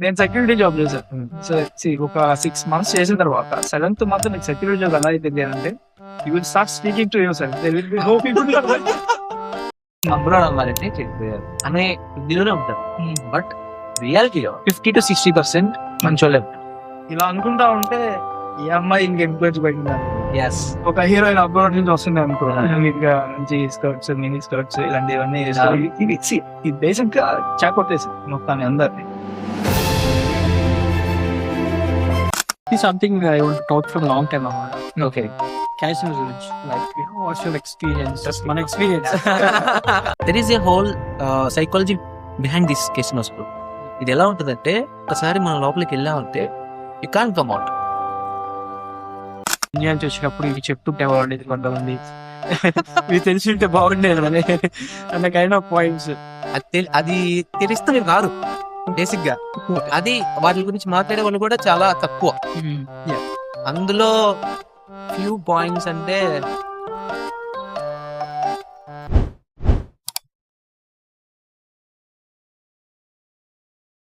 నేను security job చేశాను. So ఒక 6 months చేసిన తర్వాత 7th month నీకు సెక్యూరిటీ జాబ్ ఎలా అయిపోయింది అంటే you will start speaking to yourself. There will be no people abroad అవ్వాలంటే అనే ఇదిలోనే ఉంటారు. బట్ రియాలిటీలో 50-60% మంచోళ్ళే ఉంటారు. ఇలా అనుకుంటా ఉంటే ఈ అమ్మాయి ఇంక ఇన్ఫ్లుయెన్స్ పడింది. ఎస్, ఒక హీరోయిన్ అబ్రాడ్ నుంచి వస్తుంది అనుకో, ఇంకా మంచి స్కర్ట్స్, మినీ స్కర్ట్స్ ఇలాంటివన్నీ ఇది బేసిక్ గా చాకొట్టేసి మొత్తాన్ని అందరినీ. Something I want to talk from long time now. Okay. Casual village, like what's your experience? Just one experience. There is a whole psychology behind this case knows. ఇది ఎలా ఉంటుందంటే ఒకసారి మన లోపలికి వెళ్ళామంటే you can't come out. India నుంచి వచ్చినప్పుడు ఇది చెప్తుంటే బాగుండేది కొంతమంది. ఇవి తెలిసి ఉంటే బాగుండేది అని అన్న కైండ్ ఆఫ్ పాయింట్స్. అది తెలిస్తే కాదు బేసిక్ గా. అది వాటి గురించి మాట్లాడే వాళ్ళు కూడా చాలా తక్కువ. అందులో ఫ్యూ పాయింట్స్ అంటే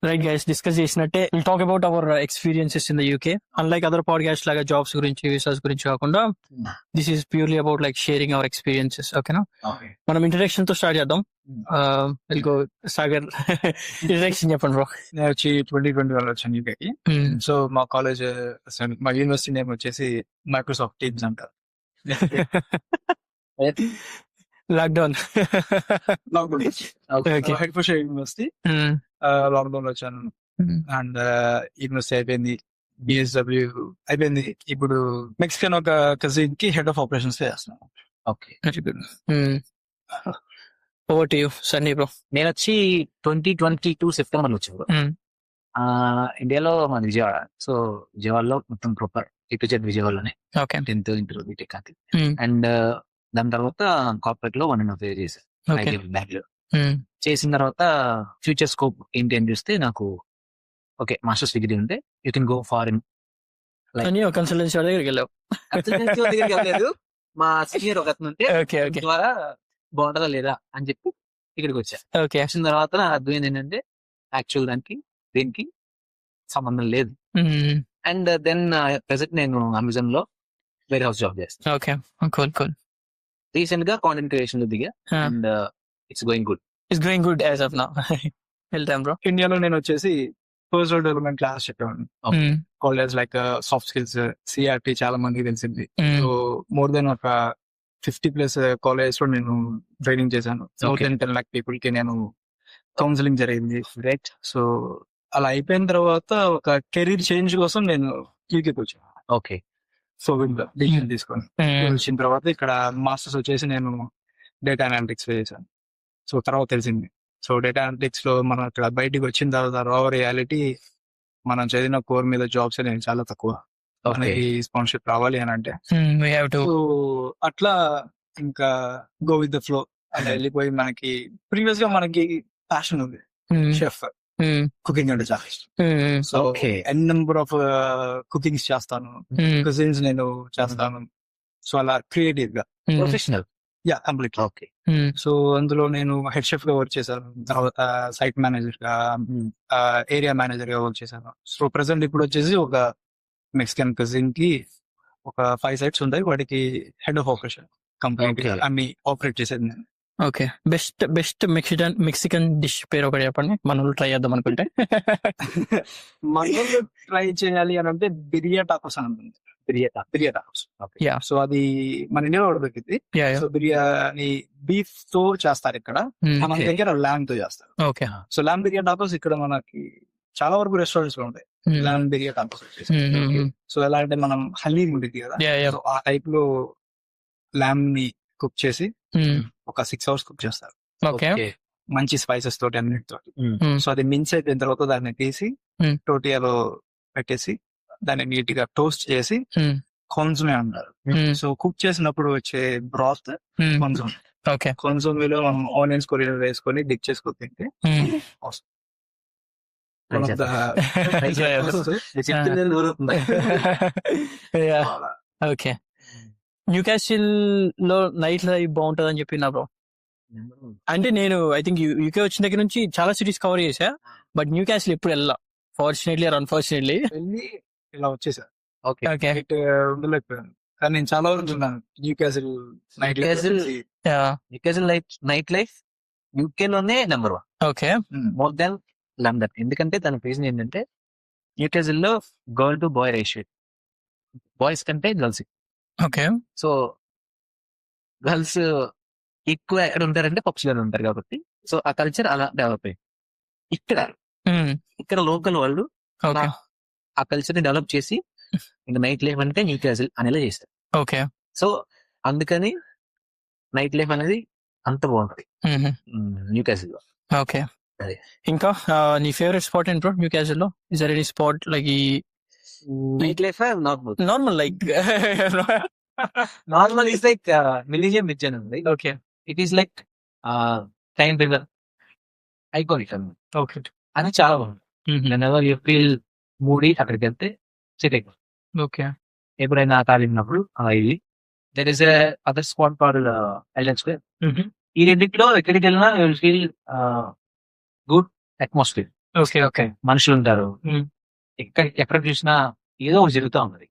రైట్ గైస్, డిస్కస్ చేసినట్టే will talk about our experiences in the UK. Unlike other podcast లాగా జాబ్స్ గురించి, వీసాస్ గురించి కాకుండా this is purely about like sharing our experiences. ఓకేనా, మనం ఇంట్రడక్షన్ తో స్టార్ట్ చేద్దాం. సాగర్, ఇంట్రడక్షన్ చెప్పండి బ్రో. నేను వచ్చి 2021 వచ్చాను యూకేకి. సో మా కాలేజ్, మా యూనివర్సిటీ నేమ్ వచ్చేసి మైక్రోసాఫ్ట్ టీమ్స్ అంటారు. Lockdown Hertfordshire university. లాక్డౌన్ లో వచ్చాను అండ్ యూనివర్సిటీ అయిపోయింది, బిఎస్డబ్ల్యూ అయిపోయింది. ఇప్పుడు మెక్సికన్ ఒక కజిన్ కి హెడ్ ఆఫ్ ఆపరేషన్స్ చేస్తున్నాను. Okay. Over to you Sunny bro. నేను వచ్చి 2022 సెప్టెంబర్ లో వచ్చాను. ఇండియాలో మన విజయవాడ. సో విజయవాడలో మొత్తం ప్రాపర్ ఇటు విజయవాడలోనే 10th ఇంటర్ బీటెక్ అది. అండ్ దాని తర్వాత కార్పొరేట్ లో 1.5 years చేశాను బెంగళూరు. చేసిన తర్వాత ఫ్యూచర్ స్కోప్ ఏంటి అని చూస్తే నాకు ఓకే మాస్టర్స్ డిగ్రీ ఉంటే you can go foreign. Consultancy దగ్గరికి వెళ్ళావు. మా సీనియర్ ఒక అతను ఉంటే ద్వారా బాగుంటుందా లేదా అని చెప్పి ఇక్కడికి వచ్చా. వచ్చిన తర్వాత నాకు అర్థమైంది ఏంటంటే యాక్చువల్ దీనికి సంబంధం లేదు. అండ్ దెన్ ప్రెసెంట్ నేను అమెజాన్ లో వేర్ హౌస్ జాబ్ చేస్తాను. రీసెంట్ గా కాంటెంట్ క్రియేషన్ లో దిగా and it's going good. It's going good as of now. వెళ్తాం బ్రో. ఇండియాలో నేను వచ్చేసి పర్సనల్ డెవలప్మెంట్ క్లాస్ చెప్పాను. College like soft skills, CRT చాలా మందికి తెలిసింది. సో మోర్ దెన్ ఒక 50+ కాలేజ్ లో నేను ట్రైనింగ్ చేశాను. మోర్ దెన్ 10 lakh పీపుల్ కి నేను కౌన్సిలింగ్ జరిగింది. రైట్. సో అలా అయిపోయిన తర్వాత ఒక కెరీర్ చేంజ్ కోసం నేను యూకేకి వచ్చాను. ఓకే. సో డిసిషన్ తీసుకొని వచ్చిన తర్వాత ఇక్కడ మాస్టర్స్ వచ్చేసి నేను డేటా అనాలిటిక్స్ చేశాను. సో తర్వాత తెలిసింది. సో డేటా అనలిటిక్స్ లో మనం ఇక్కడ బయటికి వచ్చిన తర్వాత రా రియాలిటీ మనం చదివిన కోర్ మీద జాబ్స్ అనేవి చాలా తక్కువ. మనకి స్పాన్సర్షిప్ రావాలి అని అంటే సో అట్లా ఇంకా గో విత్ ద ఫ్లో అలా వెళ్ళిపోయి మనకి ప్రీవియస్ గా మనకి ప్యాషన్ ఉంది, షెఫ్, కుకింగ్ అంటే చాలా ఇష్టం. So n number of cookings చేస్తాను, కుజిన్స్ నేను చేస్తాను. సో అలా క్రియేటివ్ గా ప్రొఫెషనల్ కంప్లీట్. ఓకే. సో అందులో నేను హెడ్ షెఫ్ గా వర్క్ చేశాను, తర్వాత సైట్ మేనేజర్ గా, ఏరియా మేనేజర్ గా వర్క్ చేశాను. సో ప్రెసెంట్ ఇప్పుడు వచ్చేసి ఒక మెక్సికన్ కజిన్ కి ఒక 5 sites ఉంటాయి, వాటికి హెడ్ ఆఫ్ ఆపరేషన్ కంప్లీట్ అన్ని ఆపరేట్ చేసేది నేను. ఓకే. బెస్ట్ మెక్సికన్ డిష్ పేరు ఒకటి చెప్పండి, మనలో ట్రై చేద్దాం అనుకుంటే. మనలో ట్రై చేయాలి అని అంటే బిరియా టాకోస్ అని ఉంటుంది. బిరియా టాకోస్. సో అది మన ఇండియాలో కూడా దొరికింది. సో బిర్యానీ బీఫ్ తో చేస్తారు ఇక్కడ, మన దగ్గర ల్యామ్ తో చేస్తారు. ఓకే. సో ల్యామ్ బిరియా టాకోస్ ఇక్కడ మనకి చాలా వరకు రెస్టారెంట్స్ లో ఉంటాయి. ల్యామ్ బిరియా టాకోస్ వచ్చేసి సో ఎలా అంటే మనం హలీం ఉంటుంది కదా, సో ఆ టైప్ లో ల్యామ్ ని కుక్ చేసి ఒక 6 hours కుక్ చేస్తారు. మంచి స్పైసెస్ తోటి అన్నిటితో. సో అది మిన్స్ అయిపోయిన తర్వాత దాన్ని తీసి టోటియాలో పెట్టేసి దాన్ని నీట్ గా టోస్ట్ చేసి కొన్సోమే అంటారు. సో కుక్ చేసినప్పుడు వచ్చే బ్రాత్ కొన్సోమే. కొన్సోమేలో మనం ఆనియన్స్, కొరియాండర్ వేసుకొని డిప్ చేసుకొని తింటే ఓకే. న్యూకాసిల్ లో నైట్ లైఫ్ బాగుంటది అని చెప్పిన బ్రో. అంటే నేను ఐ థింక్ యూకే వచ్చిన దగ్గర నుంచి చాలా సిటీస్ కవర్ చేసా, బట్ న్యూకాసిల్ ఎప్పుడు వెళ్ళా. Fortunately or unfortunately. వెళ్ళి ఇలా వచ్చేసా. ఓకే. ఓకే. నైట్ ఉండలేకపోయాను. కానీ నేను చాలా వరకు ఉన్నాను Newcastle night Newcastle night life UK లోనే number 1 okay. More than London. ఎందుకంటే దాని రీజన్ ఏంటంటే న్యూకాసిల్ లో girl to boy ratio, boys కంటే గర్ల్స్. ఓకే. సో గర్ల్స్ ఎక్కువ ఎక్కడ ఉంటారంటే పబ్స్ లో ఉంటారు కాబట్టి సో ఆ కల్చర్ అలా డెవలప్ అయ్యింది. ఇక్కడ లోకల్ వాళ్ళు ఓకే. ఆ కల్చర్ ని డెవలప్ చేసి ఇంకా నైట్ లైఫ్ అంటే న్యూ క్యాసిల్ అనేలా చేస్తారు. ఓకే. సో అందుకని నైట్ లైఫ్ అనేది అంత బాగుంటది న్యూ క్యాసిల్ లో. ఓకే. అదే. ఇంకా నీ ఫేవరెట్ స్పాట్ ఏంటి బ్రో న్యూ క్యాసిల్ లో? Is there any spot like ఈ night life normal like normal is like millennium vision ఉంది. Okay. It is like time river iconic okay. అని చాలా బాగుంది. వెనెవర్ యూ ఫీల్ మూడీ అక్కడికి వెళ్తే set అయిపోతుంది. ఓకే. ఎప్పుడైనా కాలినప్పుడు ఇది there is other spot far island square. ఈ రెండిట్లో ఎక్కడికి వెళ్ళినా you will feel good atmosphere. Okay. Okay. మనుషులు ఉంటారు. ఎక్కడ చూసినా ఏదో ఒకటి జరుగుతూ ఉంది.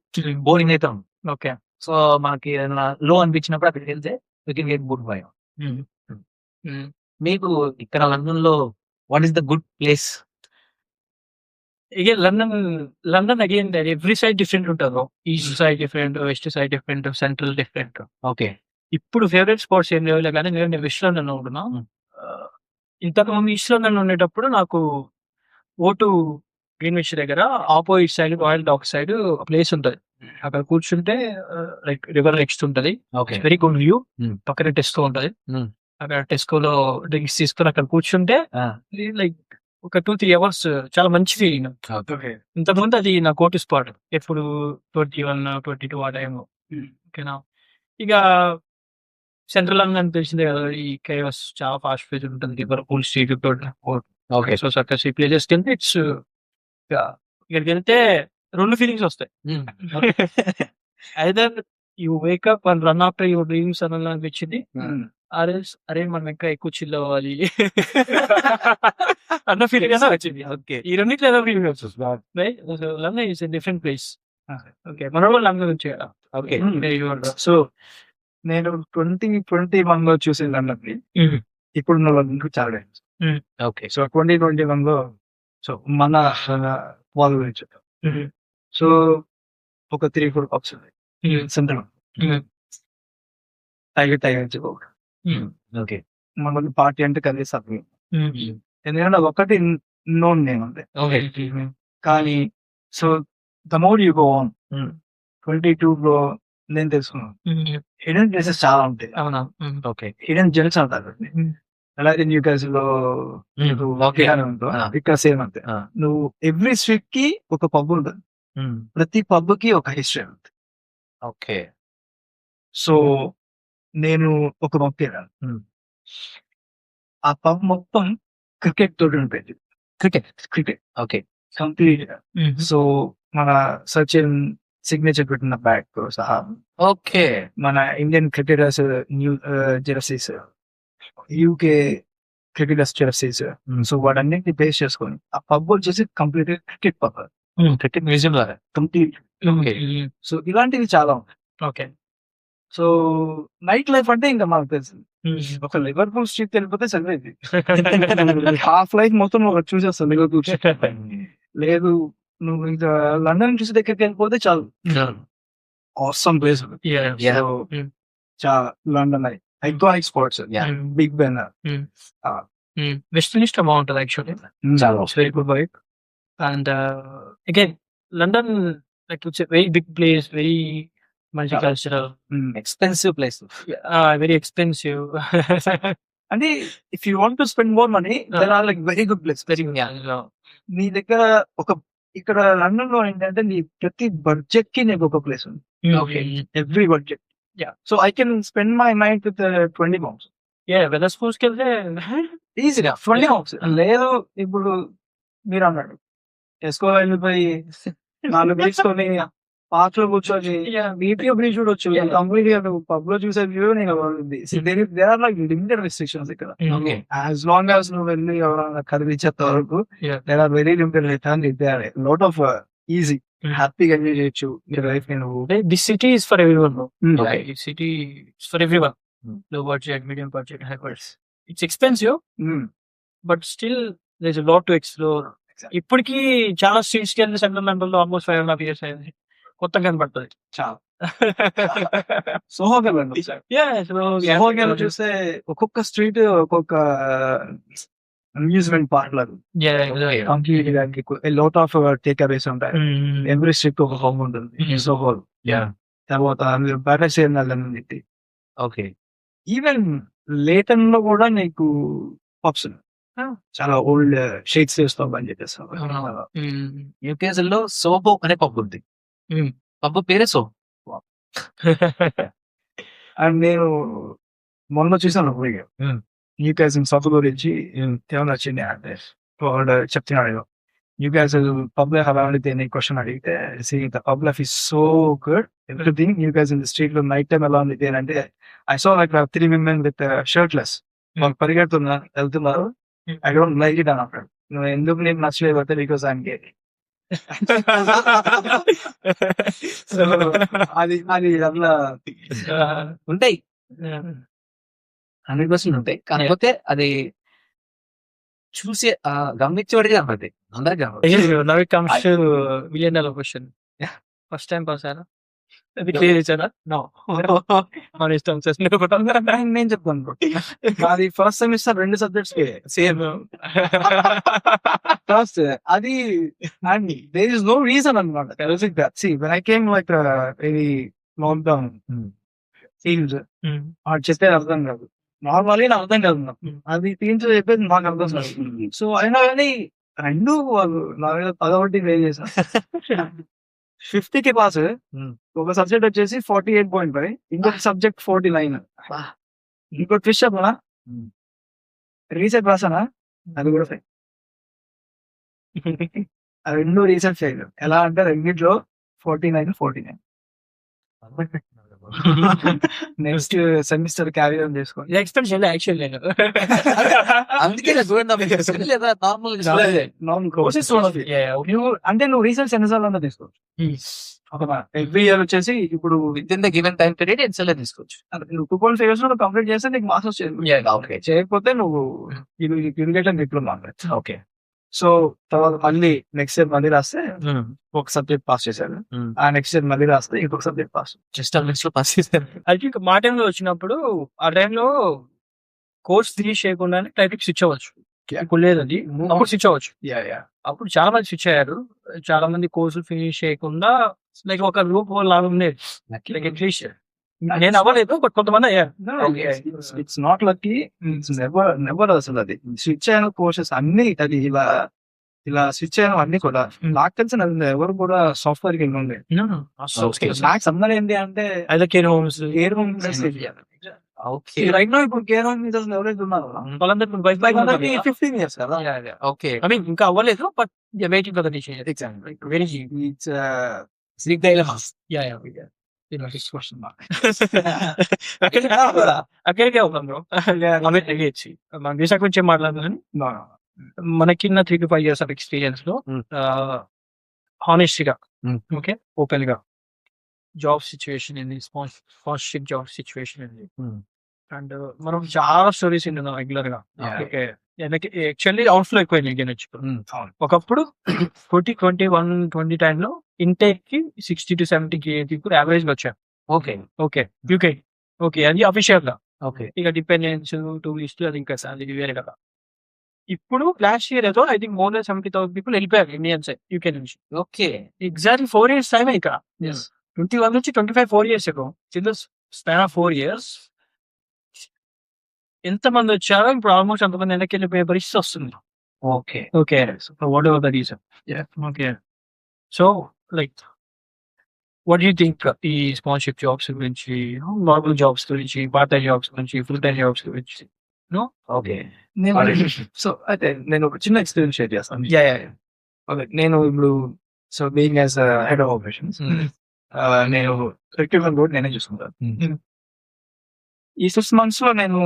బోరింగ్ అయితే ఉంది. ఓకే. సో మనకి ఏదైనా లో అనిపించినప్పుడు అక్కడికి వెళ్తే you can get good bye. మీకు ఇక్కడ లండన్ లో what is the good place? Again, London again, every side different ఉంటుంది. East side different, west side different, central different. Okay. ఇప్పుడు ఫేవరెట్ స్పాట్స్ ఏం లేవు కానీ నేను వెస్ట్ లండన్ ఉంటున్నా. ఇంతకు ముందు ఈస్ట్ లండన్ ఉండేటప్పుడు నాకు ఓటు గ్రీన్విచ్ దగ్గర opposite side Royal Dock side place ఉంటుంది. అక్కడ కూర్చుంటే లైక్ రివర్ నెక్స్ట్ ఉంటుంది. Very good view. పక్కన టెస్కో ఉంటుంది. అక్కడ టెస్కోలో డ్రింక్స్ తీసుకొని అక్కడ కూర్చుంటే లైక్ ఒక 2-3 అవర్స్ చాలా మంచి ఫీలింగ్. ఇంతకుముందు అది నా కోటు స్పాట్. ఎప్పుడు 21, 22 ఆ టైంలో. ఓకేనా. ఇక సెంట్రల్ లండన్ తెలిసిందే కదా, ఈ కేవస్ చాలా ఫాస్ట్ పేజ్ ఉంటుంది. Liverpool street okay. So circus ఈ ప్లేసెస్కి వెళ్తే ఇట్స్ ఇక్కడికి వెళ్తే 2 ఫీలింగ్స్ వస్తాయి. Either you wake up and run after your dreams అని అనిపించింది, అరే మనం ఇంకా ఎక్కువ చిల్ అవ్వాలి అన్న ఫీలింగ్ అయినా వచ్చింది. ఈ రెండింటిలో ఏదో ఫీలింగ్ వస్తుంది. London is a different place. Okay. మన వాళ్ళు లండన్ నుంచి కదా. ఓకే. సో నేను 2021 లో చూసిన లండన్ ఇప్పుడు లండన్ చాలా డేంజర్. ఓకే. సో 2021 లో సో మన వాళ్ళ గురించి సో ఒక 3-4 పబ్స్ ఉన్నాయి సెంట్రల్ టైగర్ ఓకే. మన పార్టీ అంటే కలిసి అర్థం. ఎందుకంటే ఒకటి నోన్ నేమ్ అంతే. కానీ so the more you go on 22 లో నేను తెలుసుకున్నాను హిడెన్ ప్లేసెస్ చాలా ఉంటాయి. అవునా. ఓకే. హిడెన్ జెమ్స్ అంటారు. అలాగే న్యూ క్యాసిల్ లో ఇక్కడ సేమ్ అంతే. నువ్వు ఎవ్రీ స్ట్రీట్ కి ఒక పబ్ ఉంటుంది. ప్రతి పబ్ కి ఒక హిస్టరీ ఉంటుంది. ఓకే. సో నేను ఒక పబ్కి వెళ్ళాను. ఆ పబ్ మొత్తం క్రికెట్ తోటి ఉంటుంది. Cricket okay. కంప్లీట్. సో మన సచిన్ సిగ్నేచర్ పెట్టిన బ్యాట్ తో సహా ఓకే. మన Indian cricketers new jerseys, UK cricketers jerseys. So వాటన్నిటిని బేస్ చేసుకొని ఆ పబ్ వచ్చేసి complete cricket pub. Cricket museum లాగా కంప్లీట్. సో ఇలాంటివి చాలా ఉన్నాయి. ఓకే. సో నైట్ లైఫ్ అంటే ఇంకా మనకు తెలుసు. ఒక లివర్పూల్ స్ట్రీట్ వెళ్ళిపోతే సరిపోయింది. హాఫ్ లైఫ్ మొత్తం చూసేస్తాను లివర్పూల్ స్ట్రీట్. లేదు నువ్వు ఇంకా లండన్ చూసి దగ్గరికి వెళ్ళిపోతే చాలు. Awesome place. London iconic spots, big Ben, Westminster బాగుంటుంది actually. Very good vibe. And again London like it's a very big place, very మంచి cultural, expensive place. Very expensive. అంటే if you want to spend more money there are like very good place. నీ దగ్గర ఒక ఇక్కడ London లో ఏంటంటే నీ ప్రతి బడ్జెట్ కి నీకు ఒక ప్లేస్ ఉంది. Every budget. So I can spend my night with 20 pounds. వెదర్ స్పోర్ట్స్కి వెళ్తే ఈజీగా 20 pounds. లేదు ఇప్పుడు మీరు అన్నాడు టెస్కో వెళ్ళిపోయి 4 తీసుకొని పార్క్ లో కూర్చొని నీట్ గా బ్రీజ్ చూడొచ్చు. కంప్లీట్ గా పబ్ లో చూసే వ్యూ నేను there are like limited restrictions ఇక్కడ. ఓకే యాజ్ లాంగ్ యాజ్ నువ్వు వెళ్ళి ఎవరైనా కదిలించేంత వరకు there are very limited return. Lot of easy హ్యాపీగా ఎంజాయ్ చేయొచ్చు నీ లైఫ్ ని నువ్వు. This city is for everyone. Okay. This city is for everyone. Low budget, medium budget, high budget. It's expensive, but still there's a lot to explore. ఇప్పటికి చాలా streets కి వెళ్ళి central London లో almost 5.5 years అయింది. కొత్తగా కనబడుతుంది. చాలా సోహోకి వెళ్ళండి. సోహోకి వెళ్ళి చూస్తే ఒక్కొక్క స్ట్రీట్ ఒక్కొక్క అమ్యూజ్మెంట్ పార్క్ లాగా కంప్లీట్ గా లాట్ ఆఫ్ టేక్ అవేస్ ఉంటాయి. ఎవ్రీ స్ట్రీట్ ఒక హోమ్ ఉంటుంది సోహో. తర్వాత బటర్ సేల్ వెళ్ళండి. ఓకే ఈవెన్ లేటన్ లో కూడా నీకు పబ్స్ చాలా ఓల్డ్ షేక్స్ చేస్తాం అని చెప్పేస్తాం. యూకేఎస్ లో సోబో అనే పబ్ ఉంది. పబ్ పేరే సోబో. అండ్ నేను మొన్న చూసాను యూ గైస్ సఫ్ గురించి ఏమైనా వచ్చింది అంటే వాడు చెప్తున్నాడు యూ గైస్ పబ్ లైఫ్ అలా ఉండితే నేను క్వశ్చన్ అడిగితే the pub life is so good everything. You guys in the street లో నైట్ టైం ఎలా ఉంది అంటే I saw like 3 women with shirtless వాళ్ళు వెళ్తున్నారు. ఐ డోంట్ లైక్ ఇట్ అని అన్నాడు. నువ్వు ఎందుకు నీకు నచ్చలేదు అంటే బికాస్ ఐఎమ్ గే. అది అట్లా ఉంటాయి 100% ఉంటాయి. కాకపోతే అది చూసే గమనించేవాడికి కనపడతాయి. అందరికి కనపడతాయి. Now it comes to $1 million question. First time పాసారా? అది క్లియర్ చేశారా? నో. మన ఇష్టం నేను చెప్తాను. అది first semester 2 subjects same. First అది and there is no reason అనమాట. when I came like very lockdown scenes చెప్పేది అర్థం కాదు. నార్మల్లీ నాకు అర్థం కాదు. అది టీన్స్ చెప్పేది నాకు అర్థం కాదు. సో అయినా కానీ రెండు వాళ్ళు నా మీద పదొకటి వేలు చేశారు. 50కి పాస్. ఒక సబ్జెక్ట్ వచ్చేసి 48.5, ఇంకొక సబ్జెక్ట్ 49. ఇంకో ట్విస్ట్ చెప్పనా, రీసెర్చ్ రాసానా అది కూడా ఫెయిల్. ఆ రెండు రీసెర్చ్ ఫెయిల్. ఎలా అంటే రెండిట్లో 49. నెక్స్ట్ సెమిస్టర్ క్యారీ ఆన్ చేసుకోండి. ఎక్స్పెక్ట్ చేయలేదు యాక్చువల్లీ నేను. అందుకే నార్మల్ కోర్సెస్ అంటే నువ్వు రీసెర్చ్ ఎన్నిసార్లు తీసుకోవచ్చు. ఎవ్రీ ఇయర్ వచ్చేసి ఇప్పుడు with in the given time period ఎన్సెల్ తీసుకోవచ్చు. నువ్వు 2.5 years లో కంప్లీట్ చేస్తే నీకు మాస్టర్స్ చేయకపోతే నువ్వు డిప్లొమా. ఓకే. సో తర్వాత మళ్ళీ నెక్స్ట్ ఇయర్ మళ్ళీ రాస్తే ఒక సబ్జెక్ట్ పాస్ చేశారు. ఆ నెక్స్ట్ ఇయర్ మళ్ళీ రాస్తే ఇంకొక సబ్జెక్ట్ పాస్. జస్ట్ నెక్స్ట్ లో పాస్ చేశారు. అది మా టైంలో వచ్చినప్పుడు ఆ టైంలో కోర్స్ ఫినిష్ చేయకుండానే టైపింగ్ స్విచ్ అవ్వచ్చు. ఇప్పుడు లేదండి, అప్పుడు స్విచ్ అవ్వచ్చు. అప్పుడు చాలా మంది స్విచ్ అయ్యారు. చాలా మంది కోర్సు ఫినిష్ చేయకుండా లైక్ ఒక రూప్ లాగా ఉండేది. లైక్ అట్లీస్ట్ నేను అవ్వలేదు, బట్ కొంతమంది అయ్యారు. It's not lucky, it's never అసలు. అది స్విచ్ అయిన కోర్సెస్ అన్ని అది ఇలా స్విచ్ అయిన అన్ని కూడా నాకు తెలిసిన ఎవరు కూడా సాఫ్ట్వేర్ కి వెళ్ళి నాకు సంబంధం ఏంటి అంటే కేర్ హోమ్స్ రైట్ నో. ఇప్పుడు కేర్ హోమ్ ఎవరైతే ఉన్నారో వాళ్ళందరూ 15 years కదా. ఓకే, ఐ మీన్ ఇంకా అవ్వలేదు, but waiting for the decision. Exactly. Very it's sleep dilemma. అక్కడికే అవుతాం బ్రో. మన వీసా గురించి మాట్లాడుతున్నాను. మనకిన్న 3 to 5 years ఆఫ్ ఎక్స్పీరియన్స్ లో హానెస్ట్ గా ఓకే ఓపెన్ గా జాబ్ సిచ్యువేషన్ ఏంది, స్పాన్సర్షిప్ జాబ్ సిచ్యువేషన్ ఏంది, అండ్ మనం చాలా స్టోరీస్ వింటున్నాం రెగ్యులర్ గా. ఓకే, యాక్చువల్లీ అవుట్ ఫ్లో ఎక్కువ ఇండియన్ వచ్చి. ఒకప్పుడు 2020 టైంలో ఇంటేక్ కి 60 to 70 పీపుల్ యావరేజ్ గా వచ్చారు. Okay okay UK. ఓకే, అది అఫీషియల్ గా. ఓకే, ఇక డిపెండెన్స్ టూరిస్ట్ అది ఇంకా అది వేరే కదా. ఇప్పుడు లాస్ట్ ఇయర్ ఏదో I think more than 70,000 people వెళ్ళిపోయారు ఇండియన్స్ యూకే నుంచి. Okay, exactly 4 years time. ఇక 21 నుంచి 25 4 years ago. Span of 4 years ఎంతమంది వచ్చారో ఇప్పుడు ఆల్మోస్ట్ అంతమంది వెనక్కి వెళ్ళిపోయే పరిస్థితి వస్తుంది. Okay, okay, what ever the reason. Okay, so like what you think ఈ స్పాన్సర్షిప్ జాబ్స్ గురించి, నార్మల్ జాబ్స్ గురించి, పార్ట్ టైం జాబ్స్ గురించి, ఫుల్ టైం జాబ్స్ గురించి? ఓకే, సో అయితే నేను ఒక చిన్న ఎక్స్పీరియన్స్ షేర్ చేస్తాను. ఓకే, నేను ఇప్పుడు so being as head of operations నేను రిక్రూట్మెంట్ కూడా నేనే చూసుకుంటాను. ఈ 6 months లో నేను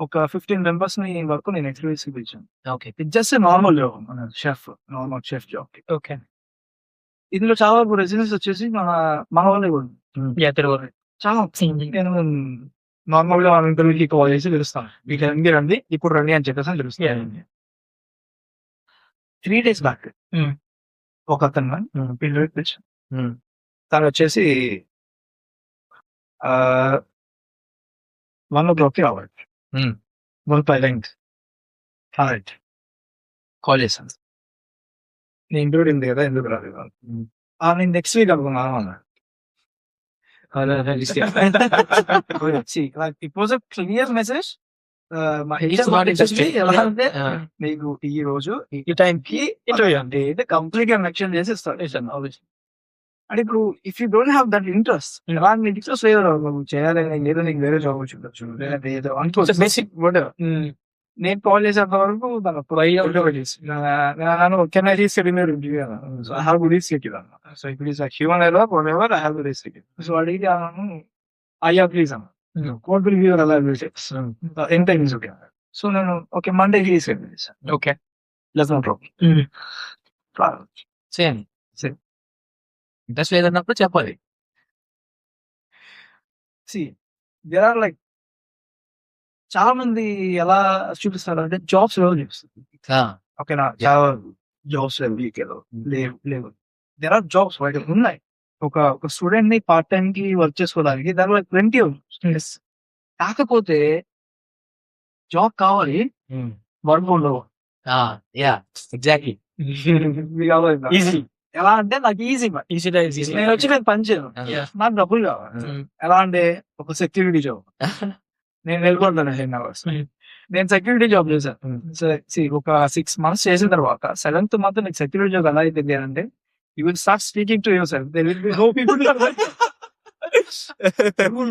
ఒక 15 members ని వరకు నేను ఇంటర్వ్యూస్ పిలిచాను. Okay. It's just normal job, మన నార్మల్ షెఫ్ జాబ్. ఓకే. ఇందులో చాలా వరకు రెసిడెన్స్ వచ్చేసి మన వాళ్ళే కూడా చాలా. నేను నార్మల్ గా ఇంటర్వ్యూకి కాల్ చేసి పిలుస్తాను, మీకు రండి రండి ఇప్పుడు రండి అని చెప్పేసి పిలుస్తాను. 3 days బ్యాక్ ఒక అతను ఇంటర్వ్యూకి పిలిచాను. తను వచ్చేసి 1 o'clock రావాలి. 1:05 కాల్ చేశాను. నేను ఇంటర్వ్యూ ఉంది కదా, ఎందుకు రాలేదు? నేను నెక్స్ట్ వీక్ అనుకున్నాను అన్నాడు. It was a clear message. ఎలా అంటే మీకు ఈ రోజు ఈ టైంకి ఇంటర్వ్యూ అంటే కంప్లీట్ గా మెన్షన్ చేసి ఇస్తాను. అంటే ఇప్పుడు if you don't have that interest, ఎలా నీకు ఇంట్రెస్ట్ లేదు నువ్వు చేయాలని, లేదా నీకు వేరే జాబ్ వచ్చి ఉండొచ్చు, లేదంటే ఏదో అనుకోవచ్చు బేసిక్ వర్డ్. నేను కాల్ చేసేంత వరకు నేను కెన్ ఐ రీస్కెడ్యూల్ రివ్యూ అన్నాను. So I have to reschedule అన్నా. సో ఇప్పుడు is human error, what ever, I have to reschedule. So అడిగితే అన్నాను, అయ్యా ప్లీజ్ అన్నా, కోడ్ విల్ గివ్ అలా ఎంత ఈజ్ ఓకే. సో నేను ఓకే మండే రీస్కెడ్యూల్ చేశాను. Okay, let's no problem. Same interest లేదన్నప్పుడు చెప్పాలి. దేర్ ఆర్ లైక్ చాలా మంది ఎలా చూపిస్తారు అంటే జాబ్స్ లేవు చూపిస్తారు. ఓకేనా, చాలా జాబ్స్ లేవు. దేర్ ఆర్ జాబ్స్ బయట ఉన్నాయి. ఒక స్టూడెంట్ ని పార్ట్ టైం కి వర్క్ చేసుకోవడానికి దాని లైక్ ప్లెంటీ ఆఫ్. కాకపోతే జాబ్ కావాలి, వర్క్ ఉండవు. ఎగ్జాక్ట్లీ. ఈజీ ఎలా అంటే నాకు ఈజీ నేను వచ్చి నేను పని చేయను, నాకు డబ్బులు కావాలి. ఎలా అంటే ఒక సెక్యూరిటీ జాబ్, నేను వెళ్ళిపోతాను 10 hours. నేను సెక్యూరిటీ జాబ్ చేశాను. ఒక 6 months చేసిన తర్వాత 7th month నీకు సెక్యూరిటీ జాబ్ ఎలా అయితే అంటే you will start speaking to yourself. There will be no people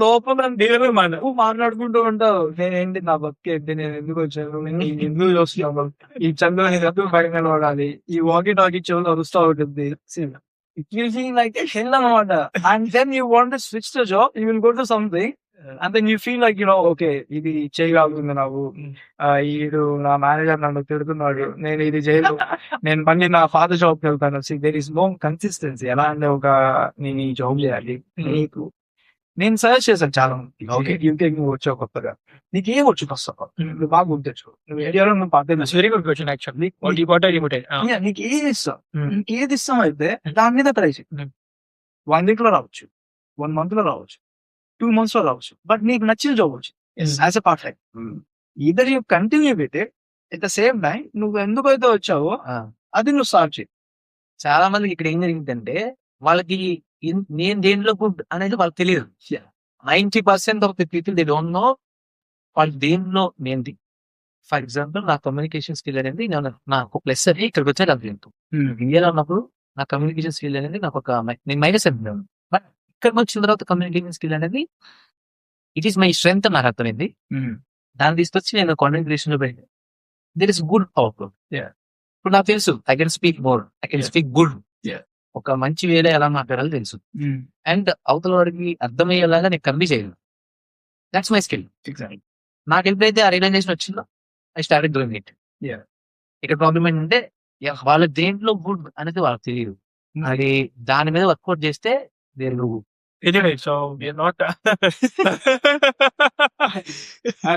లోపల నువ్వు మాట్లాడుకుంటూ ఉంటావు. నేనేంటి, నా బతికి ఏంటి, నేను ఎందుకు వచ్చాను, నేను ఎందుకు చూస్తున్నాను, ఈ చంద్ర నేను ఎందుకు బయట నిలబడాలి, ఈ వాకీ టాకీ చెవులు అరుస్తూ ఉంటుంది. It will feel like a hell అనమాట. And then you want to switch the job, you will go to something and then you feel like, okay, ఇది చేయగలుగుతుంది నాకు, ఈడు నా మేనేజర్ నన్ను తిడుతున్నాడు, నేను ఇది చేయలేదు, నేను మళ్ళీ నా ఫాదర్ జాబ్కి వెళ్తాను. There is no consistency. ఎలా అంటే నేను ఈ జాబ్ చేయాలి. నీకు నేను సజెస్ట్ చేశాను చాలా మంది, ఓకే యూకే నువ్వు వచ్చావు కొత్తగా, నీకు ఏం వచ్చు వస్తావు, నువ్వు బాగా గుర్తొచ్చు, నువ్వు ఏరియాలో నువ్వు part very good question actually. నీకు ఏది ఇస్తావు, నీకు ఏది ఇస్తాం అయితే దాని మీద ట్రై చేయి. 1 week లో రావచ్చు, 1 month లో రావచ్చు, 2 months లో రావచ్చు, బట్ నీకు నచ్చిన జాబ్ వచ్చు as a part time. Either you continue with it, at the same time నువ్వు ఎందుకైతే వచ్చావో అది నువ్వు స్టార్ట్ చేయి. చాలా మందికి ఇక్కడ ఏం జరిగిందంటే వాళ్ళకి నేను దేంట్లో గుడ్ అనేది వాళ్ళకి తెలియదు. 90% of the people they don't know వాళ్ళు దేంట్లో నేంది. ఫర్ ఎగ్జాంపుల్ నా కమ్యూనికేషన్ స్కిల్ అనేది నాకు ప్లస్ అని ఇక్కడికి వచ్చాక అర్థం. ఇండియాలో ఉన్నప్పుడు నా కమ్యూనికేషన్ స్కిల్ అనేది నాకు నేను మైనస్ అనుకున్నాను. బట్ ఇక్కడికి వచ్చిన తర్వాత కమ్యూనికేషన్ స్కిల్ అనేది ఇట్ ఈస్ మై స్ట్రెంగ్త్ నాకు అర్థమైంది. దాన్ని తీసుకొచ్చి నేను కాంటెంట్ క్రియేషన్ లో పెట్టాను. There is good output. ఇప్పుడు నాకు తెలుసు I can speak more, I can speak good. ఒక మంచి వేరే ఎలా మాట్లాడాలో తెలుసు. అండ్ అవతల వాడికి అర్థమయ్యేలాగా నేను కన్వీ చేయను. That's my skill. నాకు ఎప్పుడైతే ఆ రియలైజేషన్ వచ్చిందో ఐ స్టార్టెడ్ డూయింగ్ ఇట్. ఇక్కడ ప్రాబ్లం ఏంటంటే వాళ్ళ దేంట్లో గుడ్ అనేది వాళ్ళకి తెలియదు. అది దాని మీద వర్కౌట్ చేస్తే దేని Anyway, so we're not.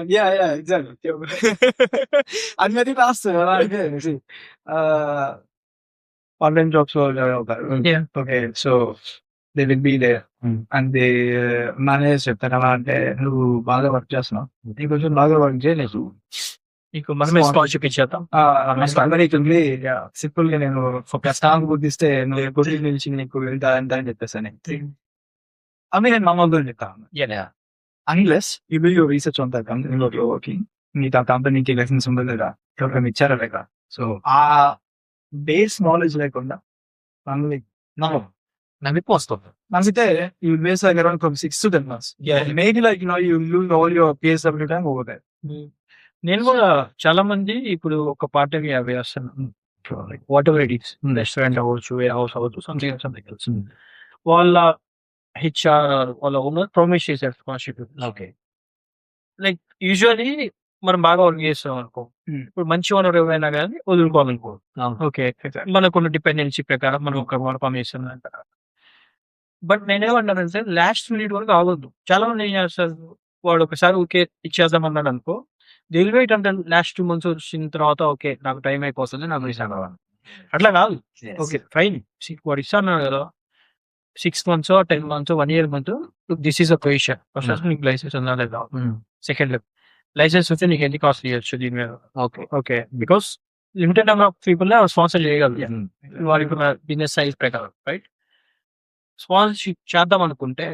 Yeah, exactly. అది మరి లాస్ట్ ఎలా అంటే online jobs okay, so they will be there and they manager చెప్తారు ఎలా అంటే నువ్వు బాగా వర్క్ చేస్తున్నావు, నీకు కొంచెం బాగా వర్క్ చేయలేదు, నీకు మనమే స్పాన్సర్షిప్ ఇచ్చేద్దాం. అందరికి సింపుల్ గా నేను ఒక స్టాంప్ గుర్తిస్తే నువ్వు గుర్తి నిలిచి నీకు వెళ్తా అని చెప్పేసాను. అవి నేను మామూలుగా చెప్తాను. Unless you will your research on that company working, నీకు ఆ కంపెనీకి లైసెన్స్ ఉందా లేదా, ఎవరైనా ఇచ్చారా లేదా. సో ఆ బేస్ నాలెడ్జ్ లేకుండా నమ్మిపో వస్తుంది. నమ్మితే you base like around from 6 to 10 months. Maybe like you lose all your PSW time over that. నేను కూడా చాలా మంది ఇప్పుడు ఒక పార్ట్ టైం వేస్తాను. What ever it is, restaurant అవ్వచ్చు, వేర్ హౌస్ అవ్వచ్చు, సంథింగ్ ఎల్స్. వాళ్ళ హెచ్ఆర్ వాళ్ళ ఓనర్ ప్రొమిస్ చేశారు స్పాన్సర్షిప్. ఓకే. లైక్ యూజువల్లీ మనం బాగా వర్క్ చేస్తాం అనుకో, ఇప్పుడు మంచి ఓనర్ ఎవరైనా కానీ వదులుకోవాలనుకో. ఓకే, మనకున్న డిపెండెన్సీ ప్రకారం మనం ఒక వర్క్ చేస్తున్నాం. బట్ నేనేమన్నానంటే లాస్ట్ మినిట్ వరకు ఆగొద్దు. చాలా మంది ఏం చేస్తారు, వాడు ఒకసారి ఓకే ఇచ్చేద్దాం అన్నాడు అనుకో, దిల్ వెయిట్ అంటే లాస్ట్ 2 months వచ్చిన తర్వాత ఓకే నాకు టైం అయిపోతుంది, నాకు రీసా కావాలి. అట్లా కాదు. ఓకే ఫైన్, వాడు ఇస్తా అన్నాడు కదా, 6 months 10 months 1 year month, this is a position. First నీకు లైసెన్స్ ఉందా లేదా, సెకండ్ లైసెన్స్ వస్తే నీకు ఎన్ని కాస్ట్ ఇవ్వచ్చు దీని మీద. Okay okay, because limited number of people sponsor చేయగలరు వారి బిజినెస్ సైజ్ ప్రకారం, రైట్. స్పాన్సర్షిప్ చేద్దాం అనుకుంటే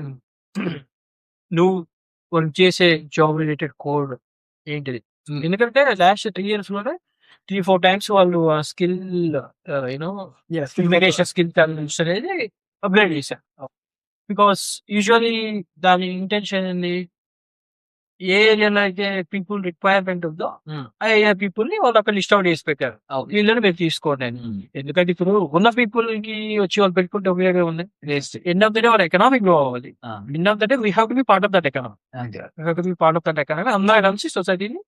నువ్వు వర్క్ చేసే జాబ్ రిలేటెడ్ కోడ్ ఏంటిది, ఎందుకంటే లాస్ట్ 3 years లోనే 3-4 times వాళ్ళు స్కిల్ యూనో ఇమిగ్రేషన్ స్కిల్ అనేది అప్గ్రేడ్ చేశారు. బికాస్ యూజువల్లీ దాని ఇంటెన్షన్ ఏంది, ఏ ఏరియాలో అయితే పీపుల్ రిక్వైర్మెంట్ ఉందో ఆ ఏరియా పీపుల్ ని వాళ్ళు అక్కడ లిస్ట్ అవుట్ చేసి పెట్టారు. వీళ్ళని మీరు తీసుకోండి అని. ఎందుకంటే ఇప్పుడు ఉన్న పీపుల్ కి వచ్చి వాళ్ళు పెట్టుకుంటే ఉపయోగం ఉంది. ఎండ్ ఆఫ్ ద డే వాళ్ళ ఎకనామిక్ గ్రో అవ్వాలి. End of the day we have to be part of that economy. We have to be part of that economy. అందరూ కలిసి సొసైటీని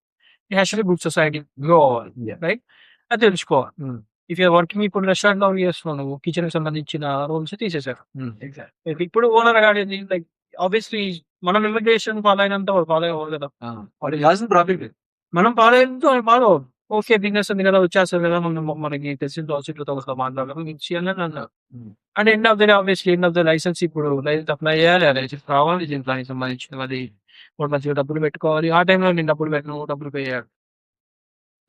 గుడ్ సొసైటీ గ్రో అవ్వాలి, రైట్. అది తెలుసుకోవాలి. ఇఫ్ యూర్ వర్కింగ్ ఇప్పుడు restaurant లో చేస్తున్నావు, నువ్వు కిచెన్ కి సంబంధించిన రోల్స్ తీసేసారు. ఇప్పుడు ఓనర్ గాడి లైక్ ఆబ్వియస్లీ మనం ఇమిగ్రేషన్ ఫాలో అయినంత ఫాలో అవ్వాలి కదా, మనం ఫాలో అయినంత ఫాలో. ఓకే బిజినెస్ ఉంది కదా, వచ్చేస్తారు కదా, మనకి తెలిసిన ప్రాసెక్ట్లతో మాట్లాడడం చేయాలని అన్నారు. And end of the day obviously end of the license ఇప్పుడు లైసెన్స్ అప్లై చేయాలి, లైసెన్స్ రావాలి, దీనికి సంబంధించిన అది మంచిగా డబ్బులు పెట్టుకోవాలి. ఆ టైంలో నేను డబ్బులు పెట్టను, డబ్బులు పే చేయాలి.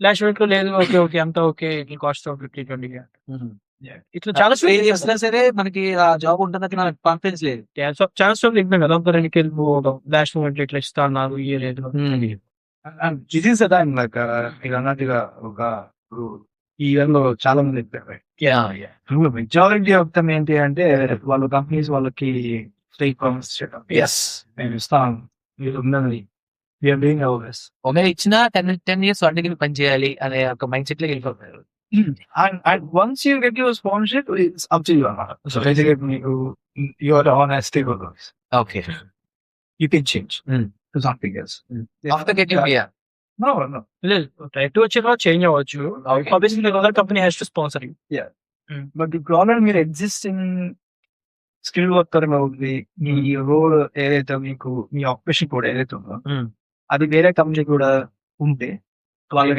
లాస్ట్ మినిట్ లో లేదు, ఓకే ఓకే అంతా ఓకే, కాస్ట్ 50-20 ఇట్లా చాలా చేసినా సరే మనకి ఆ జాబ్ ఉంటుంది నాకు కాన్ఫిడెన్స్ లేదు. చాలా స్టోర్ వింటున్నాం కదా, అందరికి వెళ్ళిపోవడం లాస్ట్ మూమెంట్ ఇట్లా ఇస్తా అన్నారు, ఇయ్యలేదు. This is the time like మీరు అన్నట్టుగా ఒక ఈ ఇయర్ లో చాలా మంది మెజారిటీ ఆఫ్ దమ్ ఏంటి అంటే వాళ్ళ కంపెనీస్ వాళ్ళకి ఫ్రీ ప్రామిస్ చేయడం, మేము ఇస్తాం మీరు ఉన్నది, వీఆర్ డూయింగ్ అవర్ బెస్ట్. ఒక ఇచ్చిన 10 years వాటికి పని చేయాలి అనే ఒక మైండ్ సెట్ లో వెళ్ళిపోతారు. And once you get your sponsorship, it's up to you. So basically, you are honest stakeholders. Okay. You can change to something else. After getting here. No. Try to achieve change అవ్వచ్చు. Obviously, another company has to sponsor you. Yeah. But the problem మీరు existing skill worker ఉంది, మీ role ఏదైతే మీకు మీ occupation కూడా ఏదైతే ఉందో అది వేరే కంపెనీ కూడా ఉంటే వాళ్ళు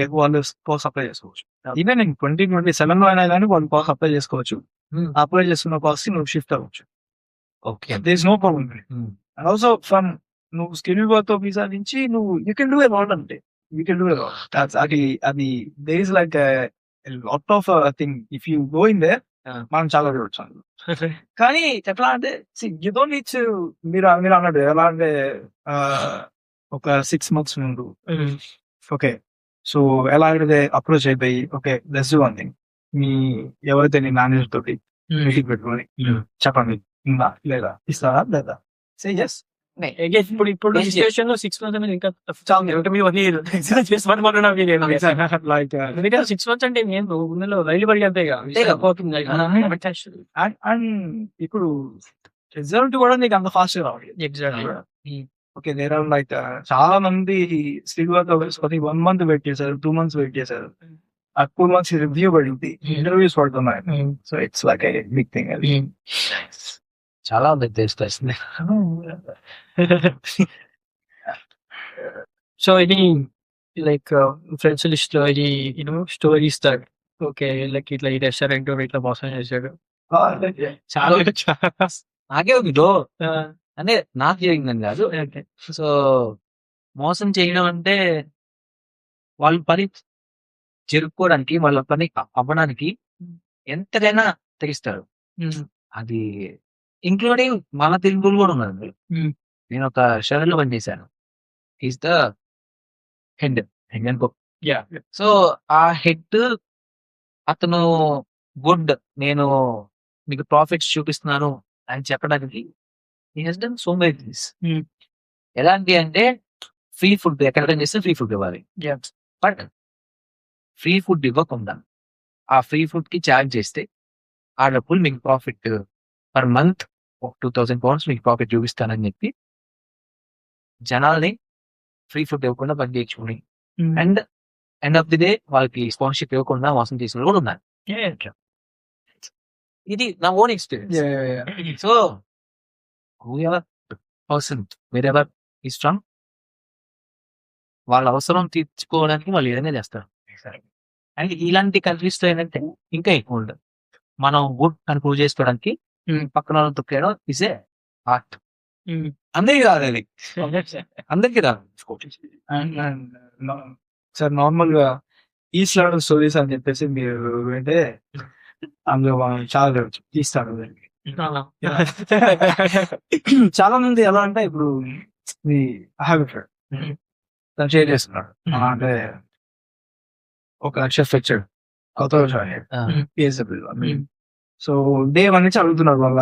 కోర్స్ అప్లై చేసుకోవచ్చు. ఈవెన్ 2027 లో అయినా కానీ వాళ్ళు కోర్స్ అప్లై చేసుకోవచ్చు. అప్లై చేసుకున్న కోర్స్ నువ్వు షిఫ్ట్ అవ్వచ్చు. Okay, there is no problem. And also from నువ్వు స్కిల్ వర్కర్ వీసా నుంచి నువ్వు you can do a lot అంటే you can do a lot. అది there is like lot of thing if you go in there మనం చాలా చూడొచ్చు. కానీ ఎట్లా అంటే యూ డోంట్ నీడ్ టు మీరు అన్నట్టు ఎలా అంటే ఒక 6 months ముందు ఓకే సో ఎలా అంటే అప్రోచ్ అయిపోయి okay let's do one thing, మీ ఎవరైతే నీ మేనేజర్ తోటి మీటింగ్ పెట్టుకొని చెప్పండి ఉందా లేదా, ఇస్తారా లేదా, సే yes. ఇప్పుడు సిచువేషన్ లో 6 months అనేది ఇంకా లైక్ 6 months అంటే నేను రైలు పడి అంతే. అండ్ ఇప్పుడు రిజల్ట్ కూడా నీకు అంత ఫాస్ట్ రావాలి. Exactly. Okay there are like చాలా మంది స్కిల్ వర్కర్స్ 1 month వెయిట్ చేశారు, 2 months వెయిట్ చేశారు, ఆ 2 months రివ్యూ పడింది, ఇంటర్వ్యూస్ పడుతున్నాయి. So it's like a big thing. అది చాలా ఉంది తెలుస్తుంది. సో ఇది లైక్ ఫ్రెండ్స్ లిస్ట్ లో ఇది స్టోరీస్ దట్ ఓకే లైక్ ఇట్లా ఈ రెస్టారెంట్ ఇట్లా మోసం చేశాడు చాలా నాకే ఉంది బ్రో, అంటే నాకు జరిగిందని కాదు. సో మోసం చేయడం అంటే వాళ్ళ పని జరుపుకోవడానికి, వాళ్ళ పని అవ్వడానికి ఎంతకైనా తెగిస్తారు. అది ఇంక్లూడింగ్ మన తెలుగులు కూడా ఉన్నారు. నేను ఒక షెడల్ లో పనిచేశాను. ఈస్ ద హెడ్ అనుకో. సో ఆ హెడ్ అతను గుడ్, నేను మీకు ప్రాఫిట్స్ చూపిస్తున్నాను అని చెప్పడానికి he has done so many things. ఎలాంటి అంటే ఫ్రీ ఫుడ్ ఎక్కడ చేస్తే ఫ్రీ ఫుడ్ ఇవ్వాలి, బట్ ఫ్రీ ఫుడ్ ఇవ్వకుండా ఆ ఫ్రీ ఫుడ్ కి ఛార్జ్ చేస్తే ఆ డబ్బులు మీకు ప్రాఫిట్ పర్ మంత్ £2,000 మీకు ప్రాఫిట్ చూపిస్తానని చెప్పి జనాల్ని ఫ్రీ ఫుడ్ ఇవ్వకుండా బంద్ చేయించుకుని and end of the day వాళ్ళకి స్పాన్సర్షిప్ ఇవ్వకుండా మోసం చేసిన కూడా ఉన్నారు. ఇది నా own experience. So whoever person wherever is from వాళ్ళ అవసరం తీర్చుకోవడానికి వాళ్ళు ఏదైనా చేస్తారు. అండ్ ఇలాంటి కంట్రీస్ లో ఏంటంటే ఇంకా ఎక్కువ ఉండదు. మనం గుడ్ అని ప్రూవ్ చేసుకోవడానికి పక్కన వాళ్ళని తొక్కేయడం ఇస్ ఏ ఆర్ట్. అందరికీ రాదు అది, అందరికీ రాదు. సార్ నార్మల్ గా ఈస్ట్ లెవెల్ స్టోరీస్ అని చెప్పేసి మీరు వింటే అందులో చాలా తీస్తారు. చాలా మంది ఎలా అంటే ఇప్పుడు తను షేర్ చేస్తున్నాడు అంటే ఒక షెఫ్ వచ్చాడు కొత్తగా జాయిన్ అయ్యాడు PSW. సో డే 1 నుంచి అడుగుతున్నారు వాళ్ళ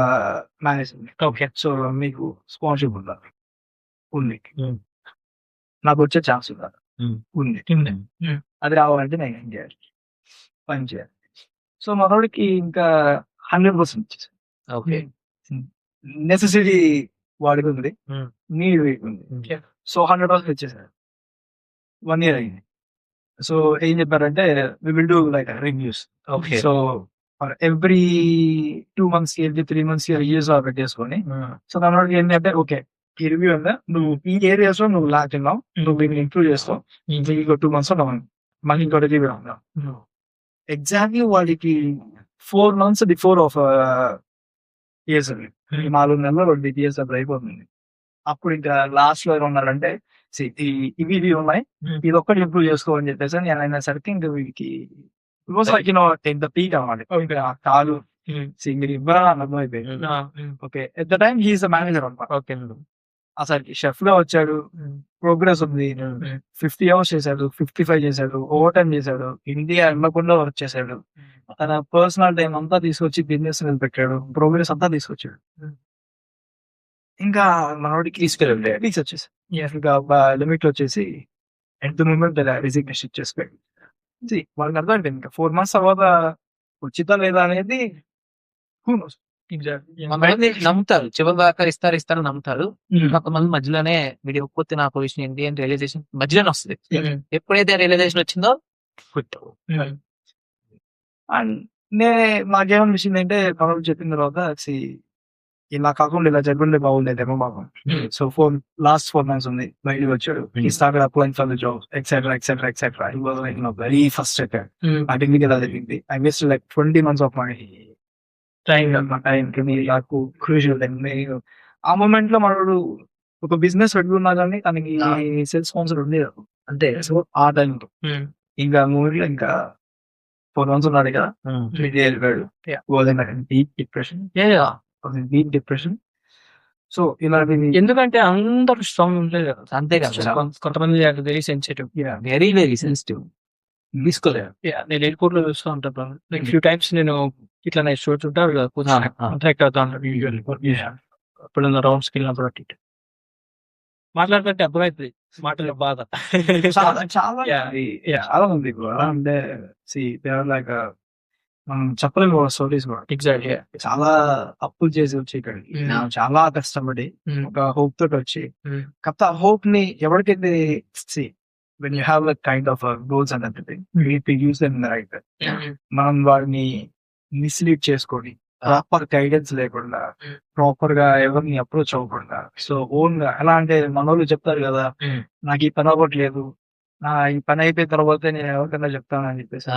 మేనేజ్మెంట్, ఓకే సో మీకు స్పాన్సర్షిప్ ఉందా? ఉంది. నాకు వచ్చే ఛాన్స్ ఉందా? ఉంది. అది రావాలంటే నేను ఏం చేయాలి? పని చేయాలి. సో మనోడికి ఇంకా 100% ఇచ్చేసాను. ఓకే, నెసెసిటీ వాడికి ఉంది, నీడ్ వీడికి ఉంది. సో 100% ఇచ్చేసాను. 1 year అయింది. సో ఏం చెప్పారంటే we will do like reviews. Okay, so for every 2 months every 3 months reviews పెట్టేసుకొని సో మనోడికి ఏంటంటే ఓకే ఈ రివ్యూ ఉందా, నువ్వు ఈ ఏరియాస్ లో నువ్వు లాక్ ఉన్నావు, నువ్వు వీటిని ఇంప్రూవ్ చేస్తావు, ఇంకో 2 months లో మళ్ళీ ఇంకో రివ్యూ ఉన్నావు. ఎగ్జాక్ట్లీ వాడికి 4 months బిఫోర్ ఆఫ్ PSW 4 నెలలు PSW అయిపోతుంది. అప్పుడు ఇంకా లాస్ట్ లో ఉన్నారంటే ఇవి ఉన్నాయి, ఇది ఒక్కటి ఇంప్రూవ్ చేసుకోవాలని చెప్పేసి నేను అనేసరికి ఇంకా వీడికి పీక్ అన్నమాట. ఇంకా కాలు మీరు ఇవ్వాలని అర్థమైపోయింది. Okay at the time he is the manager అనమాట. ఓకే అసలు షెఫ్ గా వచ్చాడు, ప్రోగ్రెస్ ఉంది, 50 hours చేశాడు, 55 చేశాడు, ఓవర్ టైం చేశాడు, ఇండియా వెళ్ళకుండా వర్క్ చేశాడు, తన పర్సనల్ టైం అంతా తీసుకొచ్చి బిజినెస్ పెట్టాడు, ప్రోగ్రెస్ అంతా తీసుకొచ్చాడు. ఇంకా మనోడికి వీక్స్ వచ్చేసి ఇంకా లిమిట్ వచ్చేసి ఎట్ ద మూమెంట్ రిజిగ్నేషన్ ఇచ్చేసిపోయాడు. వాళ్ళకి అర్థం అయిపోయింది ఇంకా 4 months తర్వాత ఉచిత లేదా అనేది నమ్ముతారు, చివరి దాకా ఇస్తారు నమ్ముతారు. కొంతమంది మధ్యలోనే వీడియో ఒప్పుకొస్తే నా పొజిషన్ ఏంటి అని రియలైజేషన్ మధ్యలోనే వస్తుంది. ఎప్పుడైతే రియలైజేషన్ వచ్చిందో అండ్ నాకేమనిపించింది అంటే మనం చెప్పిన తర్వాత ఇలా కాకుండా ఇలా జరుగుండే బాగుండేదేమో బాబు. సో లాస్ట్ 4 months ఉంది, బయటకు వచ్చాడు, ఈ started applying for the job etcetera etcetera etcetera. He was like very frustrated. ఆ డిగ్రీ కదా జరిగింది. I waste like 20 months of my time నాకు క్రూషియల్ టైం. ఆ మూమెంట్ లో మనోడు ఒక బిజినెస్ పెట్టుకున్నా కానీ తనకి సెల్ఫ్ స్పాన్సర్ ఉండేది అంతే. సో ఆ టైంలో ఇంకా మూవీలో ఇంకా 4 months ఉన్నాడు కదా, వెళ్ళిపోయాడు. Deep depression. సో ఇలాంటి ఎందుకంటే అందరూ స్ట్రాంగ్ ఉండలేదు, అంతే కదా. కొంతమంది very sensitive, very very sensitive. తీసుకోలేదు. నేను ఎయిర్పోర్ట్ లో చూస్తూ ఉంటాను లైక్ ఫ్యూ టైమ్స్ నేను ఇట్లా నా స్టోర్స్ ఉంటారు కదా, కాంటాక్ట్ అవుతా ఉంటాను యూజువల్లీ. ఎప్పుడైనా రౌండ్స్కి వెళ్ళినప్పుడు అటు ఇటు మాట్లాడుతుంటే అర్థమవుతుంది మాటల బాధ. చాలా మంది అంటే లైక్ మనం చెప్పలేము స్టోరీస్ కూడా. ఎగ్జాక్ట్లీ చాలా అప్పులు చేసి వచ్చి ఇక్కడికి చాలా కష్టపడి ఒక హోప్ తోటి వచ్చి కాకపోతే ఆ హోప్ ని ఎవరికైతే when you have that kind of goals and everything, you need to use them in the right way. మనం వాడిని మిస్లీడ్ చేసుకొని ప్రాపర్ గైడెన్స్ లేకుండా ప్రాపర్ గా ఎవరిని అప్రోచ్ అవ్వకుండా సో ఓన్ గా ఎలా అంటే మనోళ్ళు చెప్తారు కదా, నాకు ఈ పని అవ్వట్లేదు, నా ఈ పని అయిపోయిన తర్వాత నేను ఎవరికైనా చెప్తానని చెప్పేసి.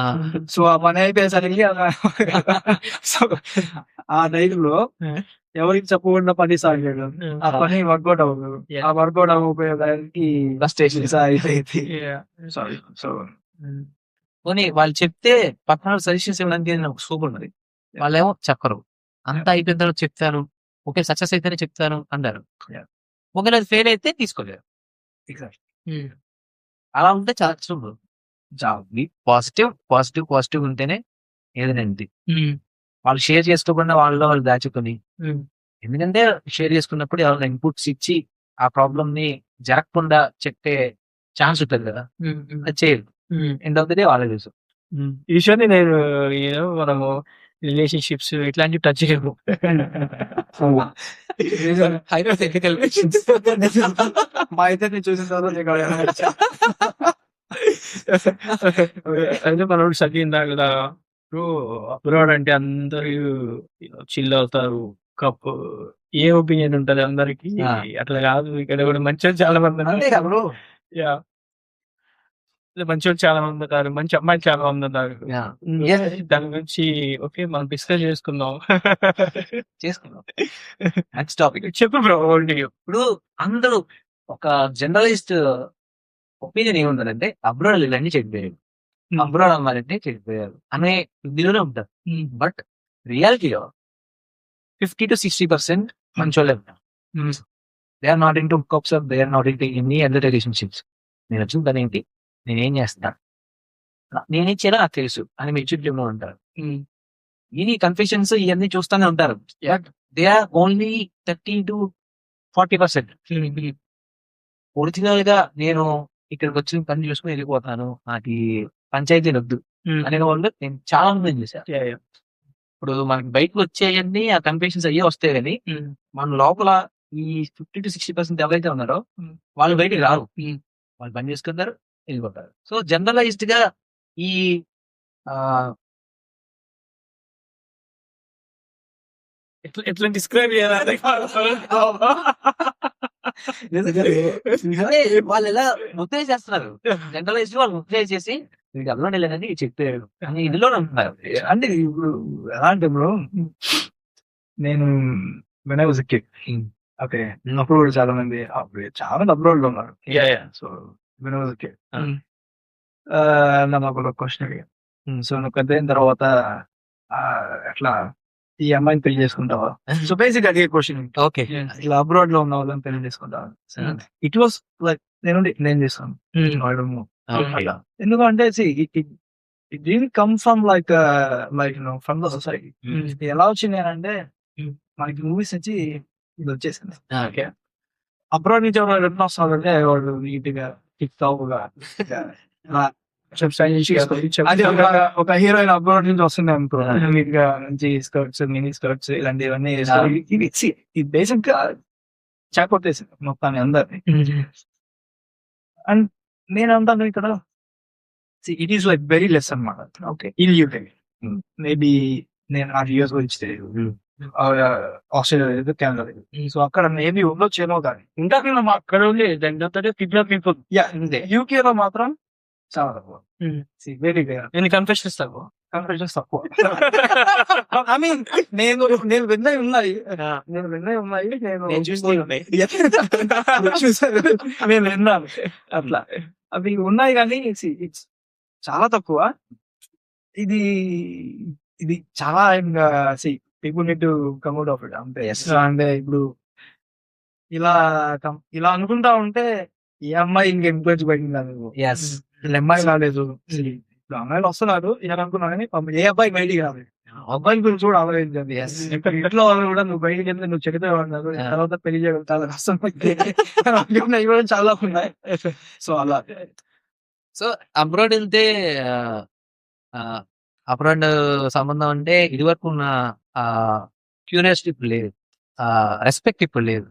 సో ఆ పని అయిపోయేసరికి సో ఆ టైంలో ఎవరికి చెప్పకుండా పని సాగాడు, ఆ పని వర్కౌట్ అవ్వదు. ఆ వర్కౌట్ అవ్వకపోయేదానికి సారీ. సో పోనీ వాళ్ళు చెప్తే పక్కన సజెషన్స్ ఇవ్వడానికి నాకు సూపర్ ఉన్నది. వాళ్ళేమో చెప్పరు, అంతా అయిపోయిన తర్వాత చెప్తారు, ఓకే సక్సెస్ అయితేనే చెప్తారు అంటారు. ఒకవేళ అది ఫెయిల్ అయితే తీసుకోలేరు. అలా ఉంటే చాలా సూపర్. పాజిటివ్ ఉంటేనే ఏదైనా వాళ్ళు షేర్ చేసుకోకుండా వాళ్ళు దాచుకొని, ఎందుకంటే షేర్ చేసుకున్నప్పుడు ఎవరైనా ఇన్పుట్స్ ఇచ్చి ఆ ప్రాబ్లమ్ ని జరగకుండా చెప్పే ఛాన్స్ ఉంటుంది కదా, అది చేయరు. ఎండ్ ఆఫ్ ది డే వాళ్ళే చూసు. ఈ విషయాన్ని నేను మనము రిలేషన్షిప్స్ ఇట్లాంటివి టచ్ చేయము. హైపోథెటికల్ మా ఇద్దరిని చూసిన తర్వాత ఇక్కడ అయితే మనోడు చదివిందా కదా బ్రో, అబ్రాడ్ అంటే అందరూ చిల్ అవుతారు, కప్ ఏ ఒపీనియన్ ఉంటది అందరికి, అట్లా కాదు ఇక్కడ కూడా మంచి చాలా మంది ఉన్నారు. బ్రో. యా, మంచి చాలా మంది ఉన్నారు, మంచి అమ్మాయిలు చాలా మంది ఉన్నారు. దాని గురించి ఓకే మనం డిస్కస్ చేసుకుందాం. చేసుకున్నాం. Next topic. చెప్పు బ్రో. ఇప్పుడు అందరూ ఒక జనరలిస్ట్ ఒపీనియన్ ఏముందంటే అబ్రాడ్ ఇలాంటి చెడిపోయారు, అబ్రాడ్ అమ్మాలంటే చెడిపోయారు అనే ఇదిలోనే ఉంటారు. బట్ రియాలిటీలో 50 to 60% మంచోళ్ళే ఉంటారు. They are not into hookups, they are not into any other relationships. నేను వచ్చిన పని ఏంటి, నేనేం చేస్తాను, నేనేం చేయాలో నాకు తెలుసు అని మెచ్యూరిటీలో ఉంటారు. ఈ కన్ఫెషన్స్ ఇవన్నీ చూస్తూనే ఉంటారు. But they are only 30 to 40%. Original గా నేను ఇక్కడికి వచ్చి పని చూసుకుని వెళ్ళిపోతాను, నాకు ఈ పంచాయతీ వద్దు అనే వాళ్ళు నేను చాలా మంది చూసాను. ఇప్పుడు మనకి బయటకు వచ్చేయన్నీ ఆ కన్ఫెషన్స్ అయ్యే వస్తాయి కానీ మన లోపల ఈ 50 to 60% ఎవరైతే ఉన్నారో వాళ్ళు బయటికి రారు, వాళ్ళు పని చేసుకుంటారు, వెళ్ళిపోతారు. సో జనరలైజ్డ్ గా ఈ ఎట్లా డిస్క్రైబ్ చేయాలి వాళ్ళు ఎలా ముద్ర చేస్తున్నారు, జనరలైజ్డ్ వాళ్ళు ముద్ర చేసి వీడు అబ్రాడ్ వెళ్ళానని చెప్పారు అని ఇదిలోనే ఉంటున్నారు. అంటే ఇప్పుడు ఎలా అంటే బ్రో, నేను when I was a kid, okay, అప్పుడు కూడా చాలా మంది అబ్రాడ్ లో ఉన్నారు. So when I was a kid, నన్ను ఒక క్వశ్చన్ అడిగాను. సో నువ్వు పెద్ద అయిన తర్వాత ఎట్లా ఈ అమ్మాయిని పెళ్లి చేసుకుంటావా? సో బేసిక్ అడిగే క్వశ్చన్, ఓకే, ఇట్లా అబ్రాడ్ లో ఉన్న వాళ్ళని పెళ్లి చేసుకుంటావా? ఇట్ వాస్ లైక్ నేను చేస్తాను. I don't know. అట్లా ఎందుకంటే it didn't come from like from the society. ఎలా వచ్చింది అంటే మనకి మూవీస్ నుంచి ఇది వచ్చేసింది. అబ్రాడ్ నుంచి ఎవరు రిటర్న్ వస్తారంటే వాడు నీట్ గా టిక్ టాక్ గా అది ఒక హీరోయిన్ అబ్రాడ్ నుంచి వస్తుంది అనుకో, నీట్ గా మంచి స్కర్ట్స్, మినీ స్కర్ట్స్ ఇలాంటివన్నీ ఇది బేసిక్ గా చాకొట్టేసింది మొత్తాన్ని అందరినీ. అండ్ నేను అంటాను ఇక్కడ it is like very less అనమాట. ఓకే, ఇన్ యూకే మేబీ నేను ఆ యూఎస్ గురించి తెలియదు, ఆస్ట్రేలియా, కెనడా. సో అక్కడ మేబీ ఉండొచ్చేమో కానీ ఇంకా అక్కడ ఉండి కిడ్నాప్ పీపుల్. యూకే లో మాత్రం చాలా తక్కువ. వెరీ నేను కన్ఫెషన్స్ తక్కువ, కన్ఫెషన్స్ తక్కువ. ఐ మీన్ నేను విన్నవి ఉన్నాయి, నేను చూసాను, నేను విన్నాను అట్లా, అవి ఉన్నాయి కానీ ఇట్స్ చాలా తక్కువ. ఇది చాలా ఇంకా people need to come out of it అంతే. అంటే ఇప్పుడు ఇలా అనుకుంటా ఉంటే ఈ అమ్మాయి ఇంక ఇన్ఫ్లుయెన్స్ పడింది, అమ్మాయి రాలేదు. ఇప్పుడు అమ్మాయిలు వస్తున్నారు ఇలా అనుకున్నా కానీ ఏ అబ్బాయి బయటికి రాలేదు. అబ్బాయి గురించి కూడా ఆలోచించండి. ఇంట్లో వాళ్ళు కూడా నువ్వు బయటికి వెళ్తే నువ్వు చెడిపోయి ఉన్నారు, తర్వాత పెళ్లి చేయడం చాలా కష్టం కూడా చాలా ఉన్నాయి. సో అలా సో అబ్రాడ్ వెళ్తే అబ్రాడ్ సంబంధం అంటే ఇది వరకు ఉన్న క్యూరియాసిటీ ఇప్పుడు లేదు, రెస్పెక్ట్ ఇప్పుడు లేదు.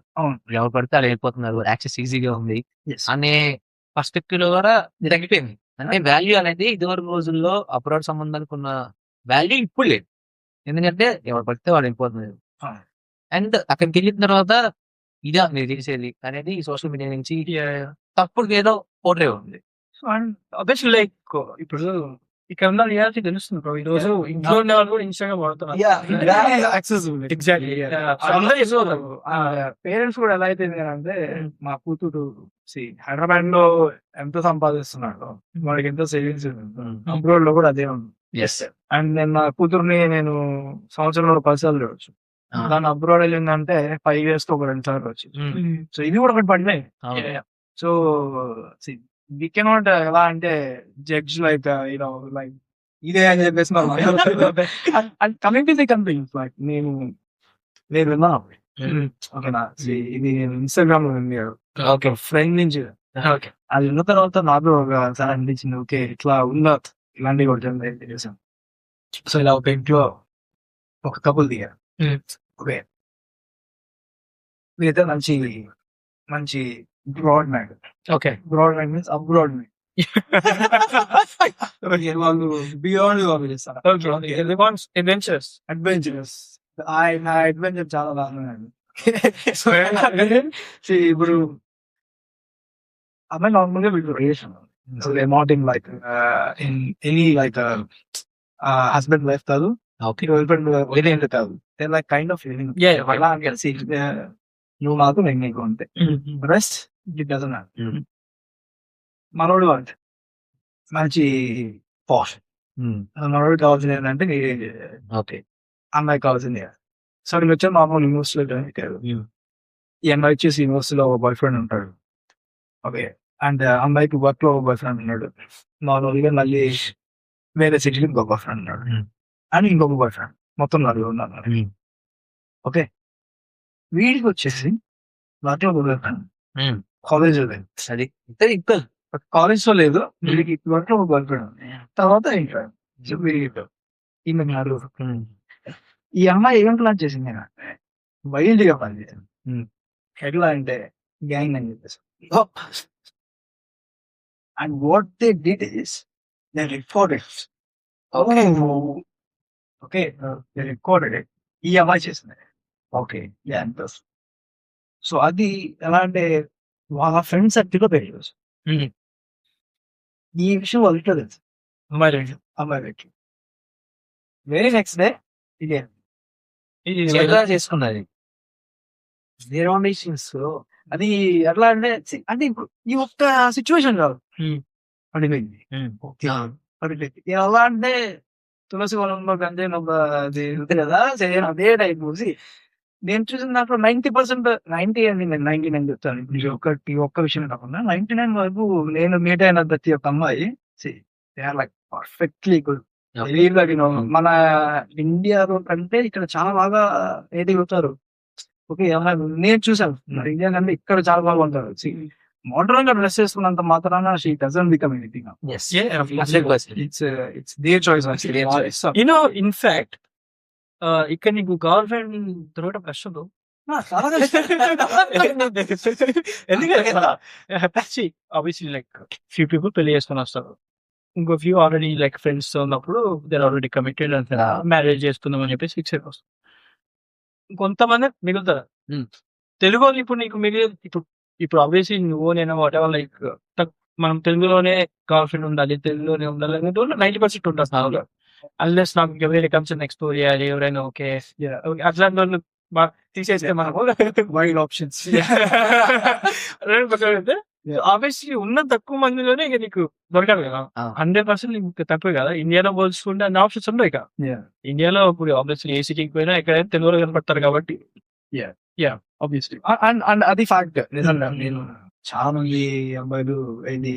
ఎవరు పడితే అలా వెళ్ళిపోతున్నారు, యాక్సెస్ ఈజీగా ఉంది అనే పర్స్పెక్టివ్ లో కూడా తగ్గిపోయింది. అంటే వాల్యూ అనేది ఇదివరకు రోజుల్లో అబ్రాడ్ సంబంధానికి ఉన్న వాల్యూ ఇప్పుడు లేదు, ఎందుకంటే ఎవరు పడితే వాళ్ళు వెళ్ళిపోతున్నారు. అండ్ అక్కడికి వెళ్ళిన తర్వాత ఇదా మీరు చేసేది అనేది సోషల్ మీడియా నుంచి తప్పుడు ఏదో పోట్రే ఉంది. ఆబ్వియస్లీ లైక్ ఇప్పుడు ఇక్కడ ఉన్న రియాలిటీ తెలుస్తుంది బ్రో. ఈ రోజు ఇంట్లో ఉండే వాళ్ళు కూడా ఇన్స్టాగ్రామ్ వాడుతున్నారు. పేరెంట్స్ కూడా ఎలా అయితే అంటే మా కూతురు హైదరాబాద్ లో ఎంత సంపాదిస్తున్నాడు, వాడికి ఎంత సేవింగ్స్, అబ్రాడ్ లో కూడా అదే ఉంది. అండ్ నేను నా కూతురుని నేను సంవత్సరంలో 10 సార్లు చూడొచ్చు. దాన్ని అబ్రాడ్ వెళ్ళిందంటే 5 years కి ఒక 2 సార్లు వచ్చి. సో ఇది కూడా ఒకటి పడినాయి. సో we cannot ఎలా అంటే జడ్జ్ లైక్ లైక్ ఇదే అని చెప్పేసి coming to the companies like నేను విన్నాను. ఓకేనా, ఇది నేను ఇన్స్టాగ్రామ్ లో విన్నాను ఒక ఫ్రెండ్ నుంచి. అది విన్న తర్వాత నాకు ఒకసారి అనిపించింది, ఓకే ఇట్లా ఉందా, ఇలాంటివి కూడా చేసాను. సో ఇలా ఒక ఇంట్లో ఒక కపుల్ దిగారు. ఓకే, వీళ్ళైతే మంచి మంచి broad mind. Okay. Broad mind means abroad mind. వాళ్ళు బియాండ్ ఆలోచిస్తారు. అడ్వెంచర్స్. అడ్వెంచరస్. నా అడ్వెంచర్ చాలా బాగున్నాడు. సో ఇప్పుడు అమ్మాయి నార్మల్ గా వీళ్ళు relation. So they not in like in any like husband wife కాదు, గర్ల్ ఫ్రెండ్ వైఫ్ కాదు. They like kind of feeling. ఎలా అని కలిసి నువ్వు నాకు నేను నీకు అంతే. Rest it doesn't matter. మనోడు అంటే మంచి పాష్. మనోడు కావాల్సింది ఏంటంటే ఓకే. అమ్మాయి కావాల్సింది. సో నేను వచ్చాను నార్మల్ యూనివర్సిటీలో జాయిన్ అయ్యారు. ఈ అమ్మాయి వచ్చేసి యూనివర్సిటీలో ఒక బాయ్ ఫ్రెండ్ ఉంటాడు. ఓకే, అండ్ అమ్మాయికి వర్క్ లో ఒక బాయ్ ఫ్రెండ్ ఉన్నాడు. నార్మల్గా మళ్ళీ వేరే సిటీకి ఇంకొక బాయ్ ఫ్రెండ్ ఉన్నాడు అండ్ ఇంకొక బాయ్ ఫ్రెండ్, మొత్తం నలుగురు ఉన్నారు. ఓకే, వీడికి వచ్చేసి వర్క్ లో బాయ్ ఫ్రెండ్, కాలేజ్ లో లేదు. అది ఇద్దరు ఈక్వల్. కాలేజ్ లో లేదు, వీడికి వర్క్ లో ఒక బాయ్ ఫ్రెండ్ ఉంది. తర్వాత ఇంకా వీడికి ఈమె నలుగురు. ఈ అమ్మాయి ఏం ప్లాన్ చేసింది అంటే వైల్డ్ గా ప్లాన్ చేసింది. ఎట్లా అంటే గ్యాంగ్ అని చెప్పేసి. And what they did is they recorded. Okay, they recorded it. ఈ అమ్మాయి చేసింది. ఓకే, సో అది ఎలా అంటే వాళ్ళ ఫ్రెండ్ సర్కిల్ లో తెలియదు. ఈ విషయం వాళ్ళకి తెలుసు అమ్మాయి. వెరీ నెక్స్ట్ డే ఇదే ఎలా చేసుకున్నది అది ఎట్లా అంటే అంటే ఇప్పుడు ఈ ఒక్క సిచ్యువేషన్ కాదు, పడిపోయింది. పడిపోయింది ఎలా అంటే తులసి వనంలో కంటే అది ఉంది కదా, సేమ్ అదే టైప్ మూసి. నేను చూసిన దాంట్లో 90% 90 అండి, నేను 99 చెప్తాను. ఈ ఒక్క విషయం కాకుండా 99 వరకు నేను మీట్ అయిన ప్రతి ఒక్క అమ్మాయి they are like perfectly good. మన ఇండియాలో కంటే ఇక్కడ చాలా బాగా ఎదుగుతారు. ఓకే, నేను చూసాను ఇండియా కంటే ఇక్కడ చాలా బాగా ఉంటారు. మోడర్న్ గా డ్రెస్ చేసుకున్నంత మాత్రాన she doesn't become anything. It's their choice. In fact ఇక్కడ నీకు గర్ల్ ఫ్రెండ్ దొరకడం కష్టం. ఎందుకంటే ఆబ్వియస్లీ లైక్ ఫ్యూ పీపుల్ పెళ్లి చేసుకొని వస్తారు, ఇంకో ఫ్యూ ఆల్రెడీ లైక్ ఫ్రెండ్స్ తో ఉన్నప్పుడు there already committed and marriage చేసుకుందాం అని చెప్పేసి ఫిక్స్ అయిపోతాం. కొంతమంది మిగులుతారు తెలుగు వాళ్ళు. ఇప్పుడు నీకు ఇప్పుడు ఆబ్వియస్లీ నువ్వు నేను వాటెవర్ లైక్ మనం తెలుగులోనే గర్ల్ ఫ్రెండ్ ఉండాలి, తెలుగులోనే ఉండాలి అనేది 90% ఉంటారు. అన్లెస్ నాకు ఎవరైనా కమ్స్ ఎక్స్ప్లోర్ చేయాలి ఎవరైనా. ఓకే, అట్లాంటి వాళ్ళు తీసేస్తే మనము వైల్డ్ ఆప్షన్స్. ఆబ్వియస్లీ ఉన్న తక్కువ మందిలోనే ఇక నీకు దొరకాలి కదా. 100% ఇంకా తక్కువ కదా. ఇండియాలో పోల్చుకుంటే అన్ని ఆప్షన్స్ ఉండవు. ఇక ఇండియాలో ఇప్పుడు ఆబ్వియస్లీ ఏ సిటీకి పోయినా ఎక్కడైనా తెలుగులో కనపడతారు కాబట్టి ఆబ్వియస్లీ. అండ్ అది ఫ్యాక్ట్ నిజంగా. నేను చాలా మంది అబ్బాయిలు ఏంటి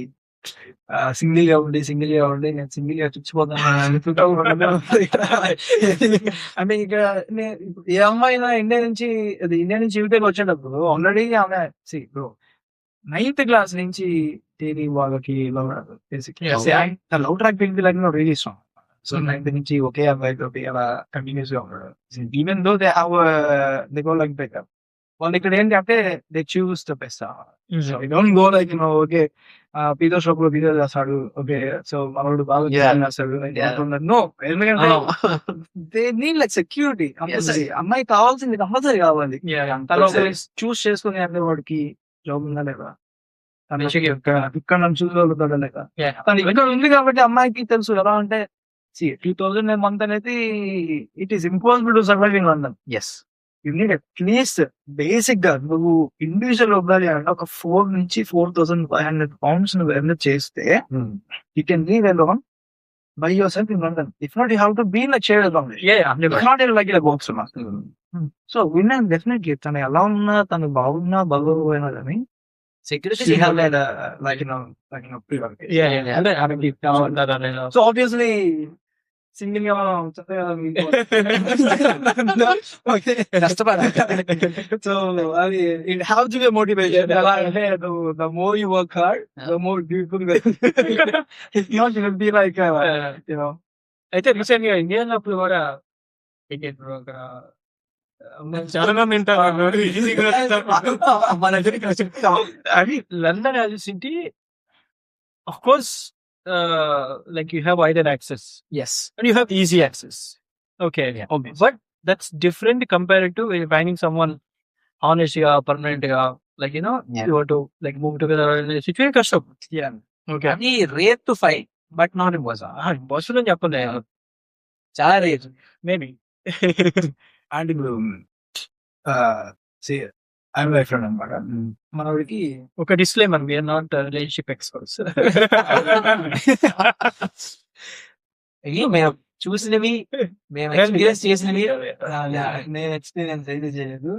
సింగిల్ గా ఉండి నేను సింగిల్ గా చచ్చిపోతాను అంటే ఇక ఏ అమ్మాయి ఇండియా నుంచి యూకేకి వచ్చేటప్పుడు ఆల్రెడీ ఆమె బ్రో 9th క్లాస్ నుంచి వాళ్ళకి లవ్ ట్రాక్ రిలీజ్ ఇస్తాం. సో 9th నుంచి ఒకే అబ్బాయి అలా కంటిన్యూస్ గా ఉన్నాడు. Even though they have they go like breakup. వాళ్ళు ఇక్కడ ఏంటంటే they choose the best. So they don't go like okay పీతో షాప్ లో పీతో చేస్తాడు, ఓకే సో మనోడు బాగా చేస్తాడు. నో, ఎందుకంటే దే నీడ్ లైక్ సెక్యూరిటీ. అమ్మాయి కావాల్సింది కంపల్సరీ కావాలి. చూస్ చేసుకునే అంటే వాడికి జాబ్ ఉందా లేదా, ఇక్కడ నుంచి చూసుకోగలుగుతాడా లేదా. ఇక్కడ ఉంది కాబట్టి అమ్మాయికి తెలుసు ఎలా అంటే 2000 మంత్ అనేది it is impossible to survive in London. You need at least basic గా నువ్వు ఇండివిజువల్ ఉండాలి అంటే ఒక 4 నుంచి 4,500 pounds నువ్వు ఎర్న్ చేస్తే you can live alone by yourself in London. If not you have to be like share not like ఇలా box. So winner definitely తను ఎలా ఉన్నా, తను బాగున్నా బాగోపోయినా కానీ సెక్యూరిటీ. సో ఆబ్వియస్లీ సింగిల్ గా మనం సో అది it have to be motivation. ఎలా అంటే the more you work hard the more beautiful be like అయితే రీసెంట్ గా ఇండియన్ అప్పుడు కూడా టికెట్ బ్రోకర్ చాలా మంది ఉంటారు మన దగ్గరికి అది London as city of course like you have wider access yes and you have easy access okay but that's different compared to finding someone honest permanent like you know Yeah. you want to like move together in a situation custom Yeah. okay అది rare to fine but not impossible impossible అని చెప్పలే చాలా rare maybe and ఇప్పుడు I life friend అనమాట మనోడికి ఒక disclaimer we are not relationship experts మేము చూసినవి మేము ఎక్స్పీరియన్స్ చేసినవి నేను ఎక్స్పీరియన్స్ అయితే చేయలేదు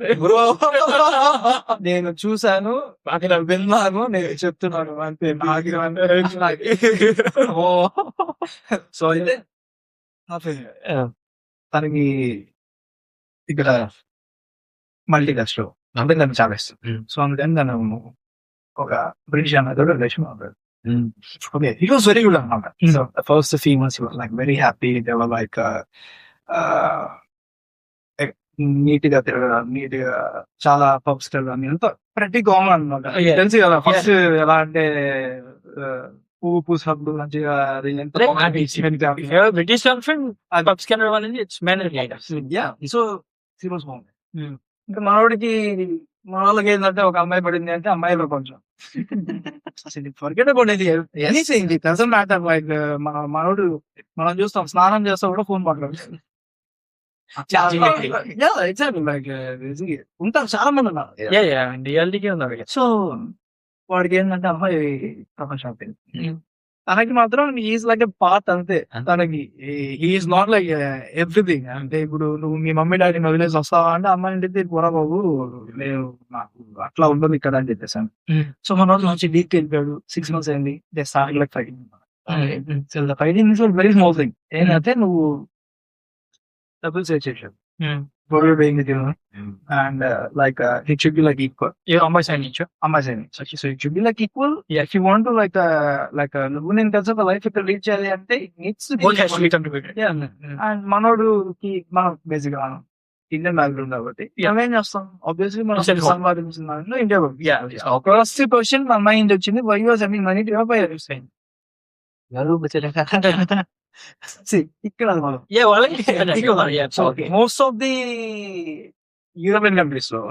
నేను చూసాను అక్కడ విన్నాను నేను చెప్తున్నాను అంతే సో అయితే తనకి ఇక్కడ మల్టీ కాస్ట్ లో అంటే నన్ను చాలా ఇష్టం సో అందుకని తను ఒక బ్రిటిష్ అన్నతో రిలేషన్ అవుతాడు okay it was very good అనమాట so first few months like very happy they were like neat గా తిరగడం నీట్ గా చాలా పబ్స్ తిరగడం అంతా ప్రతి కామన్ అనమాట Yeah. తెలిసి కదా ఫస్ట్ ఎలా అంటే పువ్వు పూసినప్పుడు మంచిగా బ్రిటిష్ girlfriend pubs కి వెళ్ళాలని it's mandatory సో సీరియస్ బాగుంది ఇంకా మనోడికి మన వాళ్ళకి ఏంటంటే ఒక అమ్మాయి పడింది అంటే అమ్మాయి ప్రపంచం అసలు ఫర్గెట్ అబౌట్ ఇది anything it doesn't matter like మనోడు మనం చూస్తాం స్నానం చేస్తా కూడా ఫోన్ మాట్లాడుతాం లైక్ ఉంటారు చాలా మంది ఉన్నారు yeah yeah reality ఉన్నారు సో వాడికి ఏంటంటే అమ్మాయి ప్రపంచం అయిపోయింది తనకి మాత్రం ఈజ్ లైక్ ఎ పార్ట్ అంతే తనకి ఈజ్ నాట్ లైక్ ఎవ్రీథింగ్ అంటే ఇప్పుడు నువ్వు మీ మమ్మీ డాడీని వదిలేసి వస్తావా అంటే అమ్మాయి అంటే పోరా బాబు నేను నాకు అట్లా ఉండదు ఇక్కడ అని చెప్పేసాను సో మన రోజు మంచి డీప్ వెళ్ళిపోయాడు 6 months అయింది they start like fighting fighting is very small thing ఏంటంటే నువ్వు డబుల్ సేవ్ చేసావు what you're doing with you and like it should be like equal అమ్మాయి సైడ్ నుంచి అమ్మాయి saying so it should be like equal if you want to like నువ్వు నేను కలిసి ఒక లైఫ్ ఇక్కడ రీచ్ చేయాలి అంటే it needs to be both has to be equal. contributed Yeah. And మనోడుకి మనం బేసిక్ గా ఇండియన్ బ్యాక్గ్రౌండ్ కాబట్టి మనం ఏం చేస్తాం ఆబ్వియస్లీ మనం Self- సంపాదించిన దాంట్లో ఇండియా Yeah. ఫస్ట్ క్వశ్చన్ మన మైండ్ వచ్చింది why was I mean money to buy ఇక్కడ అది మనం yeah వాళ్ళకి yeah so okay most of the European countries లో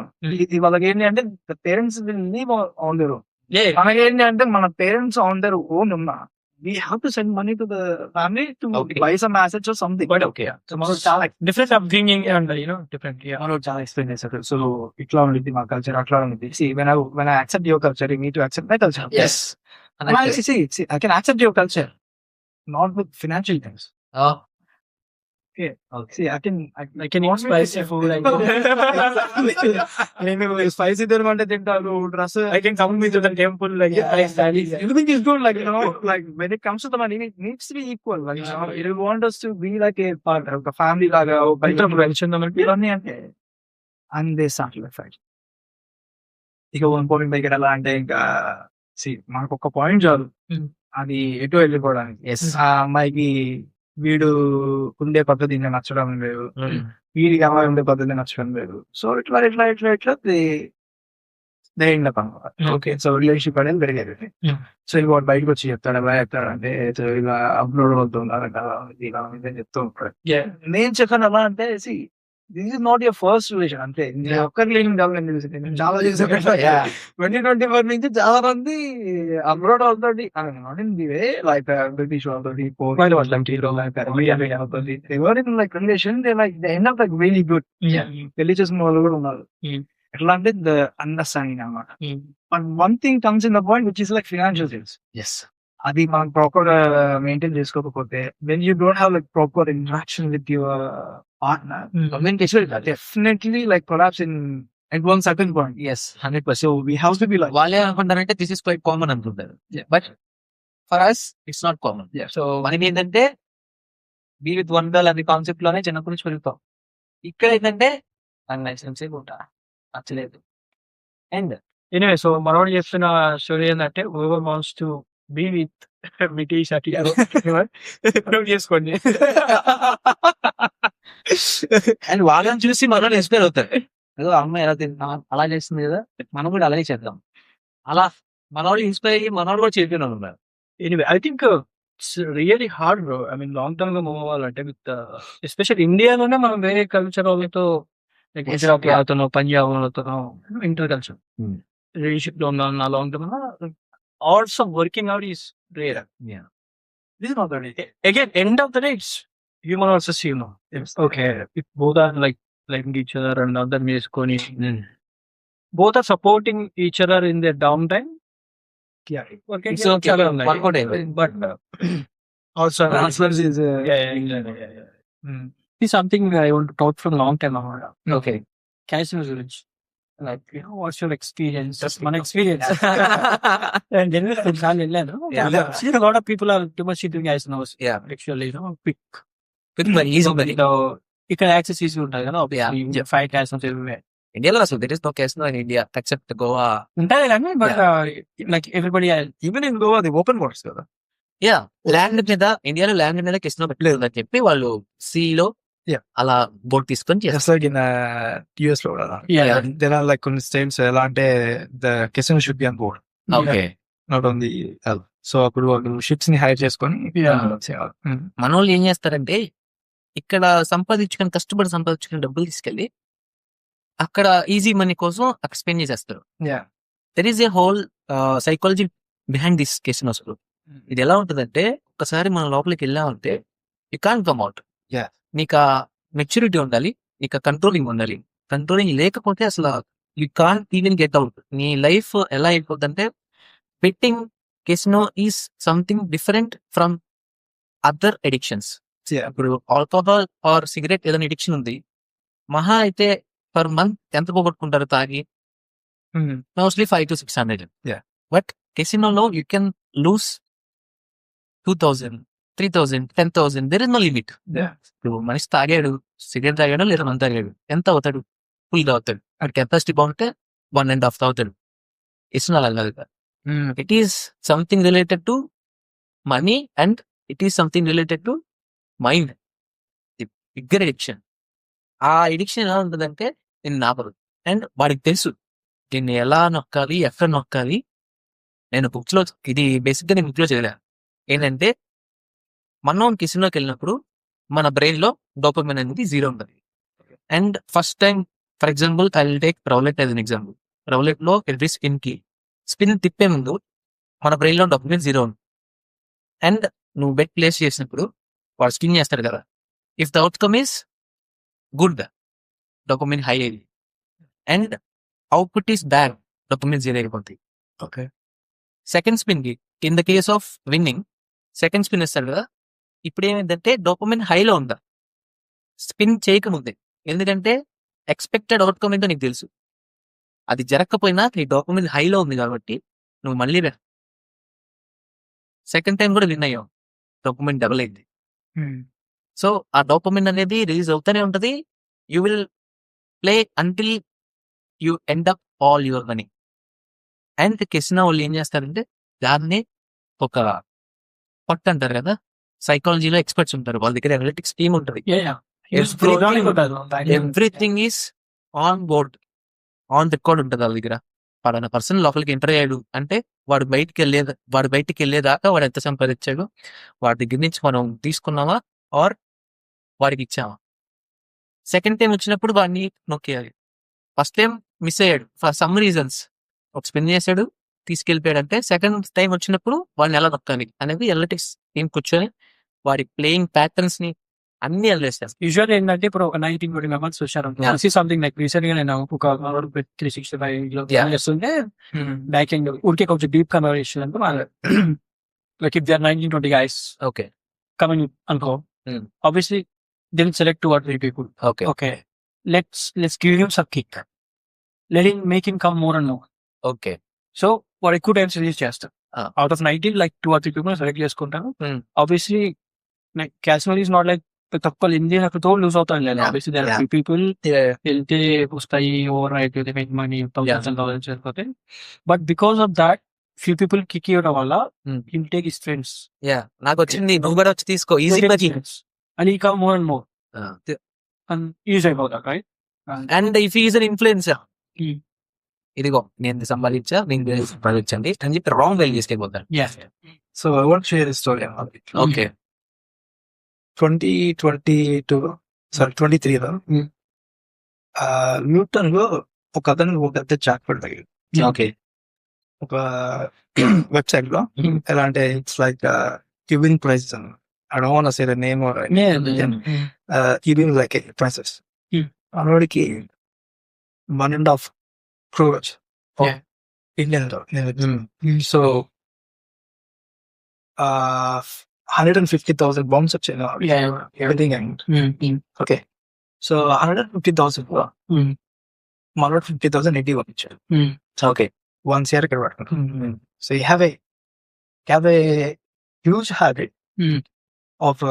ఇది వాళ్ళకి ఏంటి అంటే parents will live on their own yeah మనకి ఏంటి అంటే మన పేరెంట్స్ ఆన్ దర్ ఓన్ ఉన్నా we have to send money to the family to Okay. Buy some assets or something but okay so మనం చాలా different upbringing and you know different yeah మనం చాలా explain చేశారు సో ఇట్లా ఉండిద్ది మా culture అట్లా ఉండిద్ది C when I accept your culture you need to accept my culture yes and I can accept your culture not with financial things oh see I can eat spicy food నేను spicy తినమంటే తింటారు dress I can come with the temple like nice studies everything is good like like when it comes to the money it needs to be equal like you want us to be like a part of the family laga ఇవన్నీ అంటే and they start to fight ఇక one point దగ్గర ఎలా అంటే ఇంకా మనకు ఒక point చాలు అది ఎటు వెళ్ళిపోవడానికి yes ఆ అమ్మాయికి వీడు ఉండే పద్ధతి ఇంకా నచ్చడం లేదు వీడికి అమ్మాయి ఉండే పద్ధతి నచ్చడం లేదు సో ఇట్లా ఓకే సో రిలేషన్షిప్ అనేది పెరిగేది సో ఇక వాడు బయటకు వచ్చి చెప్తాడు ఎలా చెప్తాడంటే సో ఇలా అప్లోడ్ అవుతున్నారంట ఇలా ఇదని చెప్తూ ఉంటాడు నేను చెప్పాను ఎలా అంటే this is not your first relation అంటే నేను ఒక్క రిలేషన్ డెవలప్ చేశాను చాలా చేశాను 2024 నుంచి చాలా మంది అబ్రాడ్ అవుతుంది లైక్ బ్రిటిష్ అవుతుంది అవుతుంది ఎవరి like relation end up like very good పెళ్లి చేసుకున్న వాళ్ళు కూడా ఉన్నారు ఎట్లా అంటే ద అండర్స్టాండింగ్ అనమాట but one thing comes in the point which is like financial things yes అది మనం ప్రాపర్ మెయింటైన్ చేసుకోకపోతే when you don't have like proper interaction with your partner communication definitely like collapse in at one certain point. yes 100% So we have to be like వాళ్ళే అనుకుంటారంటే this is quite common అనుకుంటారు but for us it's not common Yeah. So మనకి ఏంటంటే be with one girl అనే concept లోనే చిన్నప్పటి నుంచి పెరుగుతాం ఇక్కడ ఏంటంటే నాకు నచ్చిన సేపు ఉంటా నచ్చలేదు అండ్ anyway so మనోడు చెప్తున్న స్టోరీ ఏంటంటే whoever wants to be with British అట్లా చేసుకోండి అండ్ వాళ్ళని చూసి మనం ఇన్స్పైర్ అవుతారు. ఏదో అమ్మాయి ఎలా తింటా అలా చేస్తుంది కదా, మనం కూడా అలాగే చేద్దాం. అలా మనోడు ఇన్స్పైర్ అయ్యి మనోడు కూడా చెప్పినాను ఉన్నారు. Anyway I think it's really hard bro. I mean long term గా మూవ్ అవ్వాలంటే విత్ ఎస్పెషల్ ఇండియాలోనే మనం వేరే కల్చర్ వాళ్ళతో లైక్ గుజరాత్ వాళ్ళతోనో పంజాబ్ వాళ్ళతోనో ఇంటర్ కల్చర్ Hmm. రిలేషన్షిప్ లో ఉన్న long term also working out is rare. Yeah. This is not the day. Again, end of the day, it's human versus human. It's okay. If both are like liking each other and other చేసుకొని both are supporting each other in their downtime. Yeah, working It's okay. Work out అయిపోయింది. but also Transfers is yeah. This is something I want to talk from long time now. Okay. Cashmere village. Like, you know, what's your experience? Just my experience. And then Yeah. see a lot of people are too much into guys now. Yeah. Actually, you know, quick. Easy మరి. ఇక్కడ access easy ఉంటాయి కదా. Yeah. 5 casinos everywhere ఇండియాలో అసలు there is no casino in India except Goa. ఉంటాయి కానీ but like everybody even in Goa the open waters కదా. Yeah, land మీద ఇండియాలో ల్యాండ్ మీద కెసినో పెట్టలేదు అని చెప్పి వాళ్ళు సీలో Yeah. అలా బోట్ తీసుకొని చేస్తారు. జస్ట్ లైక్ ఇన్ యుఎస్ లో కూడా దెర్ ఆర్ లైక్ కొన్ని స్టేట్స్ ఎలా అంటే the casino should be on board okay, not own the so అప్పుడు వాళ్ళు షిప్స్ ని హైర్ చేసుకొని చేయాలి. మన వాళ్ళు ఏం చేస్తారంటే ఇక్కడ కష్టపడి సంపాదించుకుని డబ్బులు తీసుకెళ్ళి అక్కడ ఈజీ మనీ కోసం అక్కడ స్పెండ్ చేసేస్తారు. Yeah. There is a whole psychology behind this casinos. ఇది ఎలా ఉంటుందంటే ఒకసారి మనం లోపలికి వెళ్ళామంటే you can come out. Yeah. నీకు ఆ మెచ్యూరిటీ ఉండాలి, నీకు కంట్రోలింగ్ ఉండాలి. కంట్రోలింగ్ లేకపోతే అసలు you can even get out. నీ లైఫ్ ఎలా అయిపోతుందంటే betting casino is something different from other addictions. Yeah. ఇప్పుడు ఆల్కహాల్ ఆర్ సిగరెట్ ఏదైనా ఎడిక్షన్ ఉంది, మహా అయితే పర్ మంత్ ఎంత పోగొట్టుకుంటారు తాగి? Mostly 500 to 600. Yeah. బట్ కెసినోలో you can lose 2000, 3000, 10,000. There is no limit. Yeah. ఇప్పుడు మనిషి తాగాడు, సిగరెట్ తాగాడు లేదా మంది తాగాడు, ఎంత అవుతాడు? ఫుల్ అవుతాడు. అక్కడ కెపాసిటీ బాగుంటే 1.5 అవుతాడు. ఇట్స్ అలా కాదు. It is something related to money and it is something related to mind. The bigger addiction. ఆ ఎడిక్షన్ ఎలా ఉంటుందంటే నేను నాపదు. అండ్ వాడికి తెలుసు దీన్ని ఎలా నొక్కాలి, ఎక్కడ నొక్కాలి. నేను బుక్స్ లో ఇది బేసిక్గా నేను బుక్ లో చదివా. ఏంటంటే మనం కెసినోకి వెళ్ళినప్పుడు మన బ్రెయిన్ లో డోపమైన్ అనేది 0 ఉంటుంది. And first time for example I will take Rowlatt as an example. Rowlatt లో ఎవ్రీ స్పిన్ తిప్పే ముందు మన బ్రెయిన్ లో డోపమైన్ 0 ఉంది. అండ్ నువ్వు బెట్ ప్లేస్ చేసినప్పుడు వాడు స్పిన్ చేస్తాడు కదా, if the outcome is good dopamine high అయింది, and output is bad dopamine 0 అయిపోతుంది. Okay. సెకండ్ స్పిన్ కి in the case of winning second spin ఇస్తాడు కదా, ఇప్పుడు ఏమైందంటే డోపమైన్ హైలో ఉందా స్పిన్ చేయకముందే. ఎందుకంటే ఎక్స్పెక్టెడ్ అవుట్కమ్ ఏంటో నీకు తెలుసు. అది జరగకపోయినా నీ డోపమైన్ హైలో ఉంది కాబట్టి నువ్వు మళ్ళీ సెకండ్ టైం కూడా విన్ అయ్యావు, డోపమైన్ డబుల్ అయింది. సో ఆ డోపమైన్ అనేది రిలీజ్ అవుతూనే ఉంటది. You will play until you end up all your money. And casino వాళ్ళు ఏం చేస్తారంటే దాన్ని ఒక పట్టు అంటారు కదా, సైకాలజీలో ఎక్స్పర్ట్స్ ఉంటారు, వాళ్ళ దగ్గర అనలిటిక్స్ టీమ్ ఉంటుంది. Everything is on board, on record ఉంటుంది వాళ్ళ దగ్గర. పలానా పర్సన్ లోపలికి ఎంటర్ అయ్యాడు అంటే వాడు బయటికి వెళ్ళేదాకా వాడు ఎంత సంపాదించాడు, వాడి దగ్గర నుంచి మనం తీసుకున్నామా ఆర్ వాడికి ఇచ్చామా. సెకండ్ టైం వచ్చినప్పుడు వాడిని నొక్కేయాలి. ఫస్ట్ టైం మిస్ అయ్యాడు ఫర్ సమ్ రీజన్స్, ఒక స్పిన్ చేశాడు తీసుకెళ్ళిపోయాడు అంటే సెకండ్ టైం వచ్చినప్పుడు వాడిని ఎలా నొక్కాలి అనేది అనలిటిక్స్ టీం కూర్చొని వాడి ప్లేయింగ్ ప్యాటర్న్స్ ని అన్ని అనలైజ్ యూజువల్ ఏంటంటే ఇప్పుడు ఒక 19-20 మెంబర్స్ వచ్చారు. సంథింగ్ లైక్ రీసెంట్ గా నేను ఒక 365 చేస్తుంటే బ్యాక్ ఎండ్ ఊరికే కొంచెం డీప్ కన్వర్సేషన్ అంటే like if they are 19-20 guys okay coming అనుకో, obviously they will select 2 or 3 people. Okay, let's give him some kick, make him come more and more. Okay, so వాడు ఎక్కువ times release చేస్తారు. Out of 19 like 2 or 3 people select చేసుకుంటాను. Obviously casino is not like తక్కువ Indian అక్కడతో lose అవుతాను లేదు. Obviously there are people వెళ్తే వస్తాయి overnight make money thousands అయిపోతాయి. But because of that few people kick ఇవ్వడం వల్ల హిల్ టేక్ హిస్ ఫ్రెండ్స్. నాకు వచ్చింది, నువ్వు కూడా వచ్చి తీసుకో, easy and he come more and more. Use అయిపోతారు right. And if is an influencer, Hmm. ఇదిగో నేను సంపాదించా, నేను సంపాదించండి అని చెప్పి రాంగ్ వేలు తీసుకెళ్ళిపోతాను. So I want share story అన్నది. ఓకే 2022 సారీ 23లో Hmm. న్యూటన్ లో ఒక అతను ఒక పెద్ద జాక్పాట్ తగిలి ఓకే ఒక వెబ్సైట్ లో ఎలా అంటే ఇట్స్ లైక్ గివింగ్ ప్రైజెస్ అన్న I don't want to say the name or giving like prizes Hmm. మనోడికి 1.5 crores Yeah. ఇండియన్ సో 150,000 బాంబ్స్ వచ్చాయి ఎవ్రీథింగ్ అండ్ ఓకే సో 150,000 మనోడు 50,000 ఇంటికి పంపించాడు. ఓకే వన్స్ ఇయర్ ఇక్కడ పడుకుంటాం. So you have a huge habit of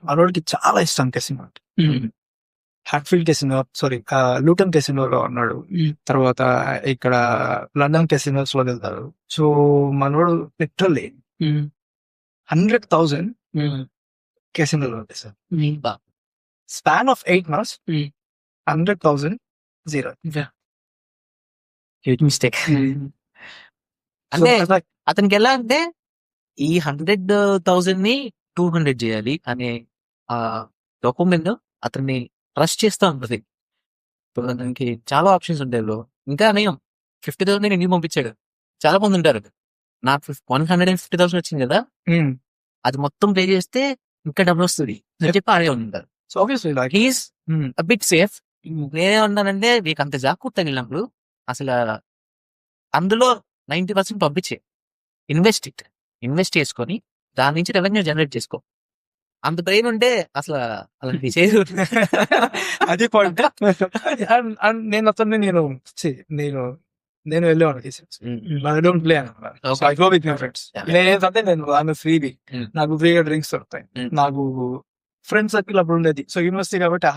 మనోడికి చాలా ఇష్టం కెసినో. హాట్ఫీల్డ్ కెసినో సారీ లూటన్ కెసినోలో ఉన్నాడు. తర్వాత ఇక్కడ లండన్ కెసినోస్ లో వెళ్తారు. సో మనోడు లిటరల్లీ 100,000 కెసినోలో ఉంటాయి sir. Span of 8 months 100,000 zero. Huge mistake. అంటే అతనికి ఎలా అంటే ఈ 100,000 ని 200 చేయాలి అనే డాక్యుమెంట్ అతన్ని ట్రస్ట్ చేస్తా ఉంటుంది. ఇప్పుడు అతనికి చాలా ఆప్షన్స్ ఉంటాయి బ్రో. ఇంకా నేను 50,000 ఎందుకు పంపించాడు, చాలా మంది ఉంటారు. నాకు 150,000 వచ్చింది కదా, అది మొత్తం పే చేస్తే ఇంకా డబ్బులు వస్తుంది అని చెప్పి ఆడే ఉంటారు. So obviously like he's a bit safe. నేనేమన్నానంటే మీకు అంత జాగ్రత్త తగిలినప్పుడు అసలు అందులో 90% పంపించే ఇన్వెస్ట్ చేసుకొని దాని నుంచి రెవెన్యూ జనరేట్ చేసుకో. అంత బ్రెయిన్ ఉంటే అసలు అలాంటి చేయదు. అది పాయింట్. నేను అతన్ని నేను వెళ్ళేవాడు. ఐ డోంట్ ప్లే అన్నమాట. So I go with my friends. నేనేంటంటే ఆమె ఫ్రీవి, నాకు ఫ్రీగా డ్రింక్స్ దొరుకుతాయి, నాకు ఫ్రెండ్స్ సర్కిల్ అప్పుడు ఉండేది. సో యూనివర్సిటీ కాబట్టి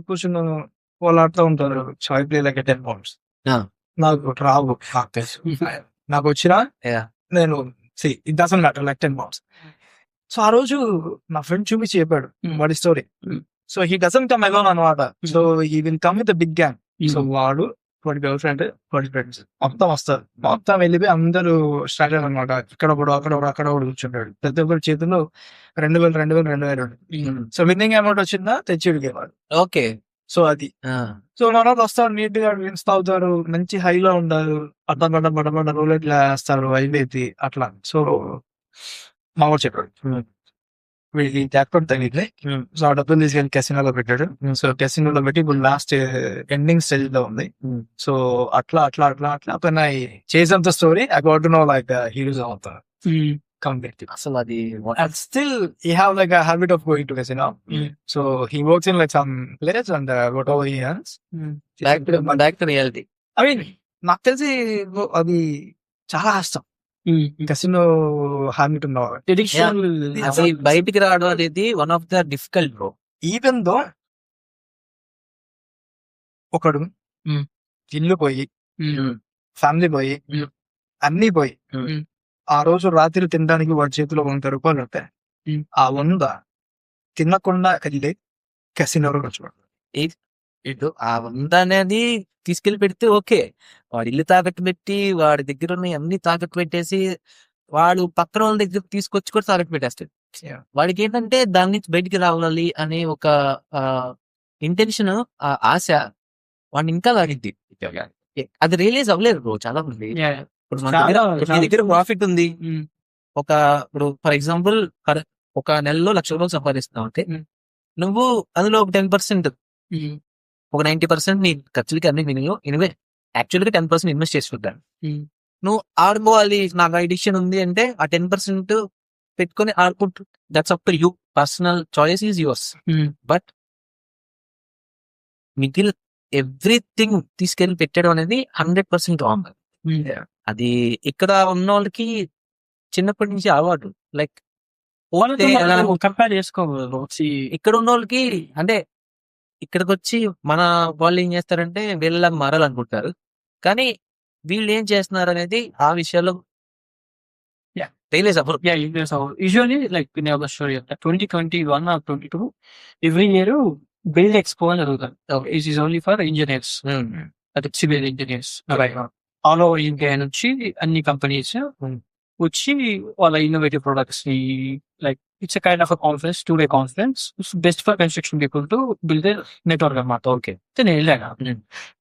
కూర్చున్నాను, వాళ్ళు ఆడుతూ ఉంటారు. So I play like 10 pounds. నాకు రావు, నాకు తెలుసు. నాకు వచ్చినా నేను it doesn't matter like 10 pounds. So ఆ రోజు నా ఫ్రెండ్ చూపించి చెప్పాడు వాడి story. So he doesn't come alone అనమాట. So he will come with big gang. So వాడు, వాడి గర్ల్ ఫ్రెండ్, వాడి ఫ్రెండ్స్ మొత్తం వస్తారు. మొత్తం వెళ్ళిపోయి అందరూ స్టార్ట్ అయ్యారు అనమాట. ఇక్కడ అక్కడ కూర్చుంటాడు. ప్రతి ఒక్కరి చేతుల్లో 2,000 సో విన్నింగ్ అమౌంట్ వచ్చిందా తెచ్చి విడిగేవాడు. ఓకే సో అది సో మనోడు వస్తాడు, నీట్ గా డ్రింక్స్ తాగుతారు, మంచి హైలో ఉంటారు, బడ్డ రూలెట్ వేస్తారు అయిపోయింది అట్లా. సో మా వాడు చెప్పాడు వీడికి జాక్పాట్ తగిలింది. సో ఆ డబ్బులు తీసుకెళ్ళి కెసినోలో పెట్టాడు. సో కెసినోలో పెట్టి ఇప్పుడు లాస్ట్ ఎండింగ్ స్టేజ్ లో ఉంది. సో అట్లా పైన చేసేంత story I got to know like heroes అవుతారు కంప్లీట్లీ. అసలు అది And still he have like a habit of going to casino. So he works in like some place and whatever he earns. Back to reality. I mean నాకు తెలిసి అది చాలా కష్టం కసినో habit ఉన్నవాడు. అది బయటికి రావడం అనేది one of the difficult bro. Even though ఒకడు ఇల్లు పోయి, ఫ్యామిలీ పోయి, అన్ని పోయి, ఆ రోజు రాత్రి తినడానికి వాడి చేతిలో 100 రూపాయలు ఉంటాయి. ఆ 100 తినకుండా వెళ్ళి కెసినోలో వచ్చాడు. ఇటు ఆ 100 అనేది తీసుకెళ్లి పెడితే ఓకే, వాడు ఇల్లు తాకట్టు పెట్టి వాడి దగ్గర ఉన్న అన్ని తాకట్టు పెట్టేసి వాడు పక్కన వాళ్ళ దగ్గర తీసుకొచ్చి కూడా తాకట్టు పెట్టేస్తాడు. వాడికి ఏంటంటే దాని నుంచి బయటికి రావాలి అనే ఒక ఇంటెన్షన్, ఆశ వాడిని ఇంకా తాగిద్ది. అది రియలైజ్ అవ్వలేదు బ్రో చాలా మంది. ఇప్పుడు మన దగ్గర ప్రాఫిట్ ఉంది, ఇప్పుడు ఫర్ ఎగ్జాంపుల్ ఒక నెలలో 1,00,000 రూపాయలు సంపాదిస్తున్నావు అంటే నువ్వు అందులో ఒక 10%, ఒక 90% నీ ఖర్చులకి అన్ని మినిమం ఎనివే యాక్చువల్గా 10% ఇన్వెస్ట్ చేసుకుంటాను. నువ్వు ఆడుకోవాలి, నాకు ఆ ఎడిక్షన్ ఉంది అంటే ఆ 10% పెట్టుకొని ఆడుకుంటూ that's up to you, personal choice is yours. But మిగిలిన ఎవ్రీథింగ్ తీసుకెళ్ళి పెట్టడం అనేది 100% రాంగ్. అది ఇక్కడ ఉన్న వాళ్ళకి చిన్నప్పటి నుంచి అలవాటు. లైక్ కంపేర్ చేసుకోకూడదు. ఇక్కడ ఉన్న వాళ్ళకి అంటే ఇక్కడికి వచ్చి మన వాళ్ళు ఏం చేస్తారంటే వీళ్ళలాగా మారాలనుకుంటారు, కానీ వీళ్ళు ఏం చేస్తున్నారు అనేది ఆ విషయాల్లో రియలైజ్ అవ్వరు. Yeah, you guys are usually like in our story of 2021 or 22, every year build expo అని జరుగుతుంది. It is only for engineers, అది civil engineers. All over India నుంచి అన్ని కంపెనీస్ వచ్చి వాళ్ళ ఇన్నోవేటివ్ ప్రొడక్ట్స్ ని like it's kind of conference, 2-day conference best for construction people to build network అన్నమాట. Okay. నేను వెళ్ళాను.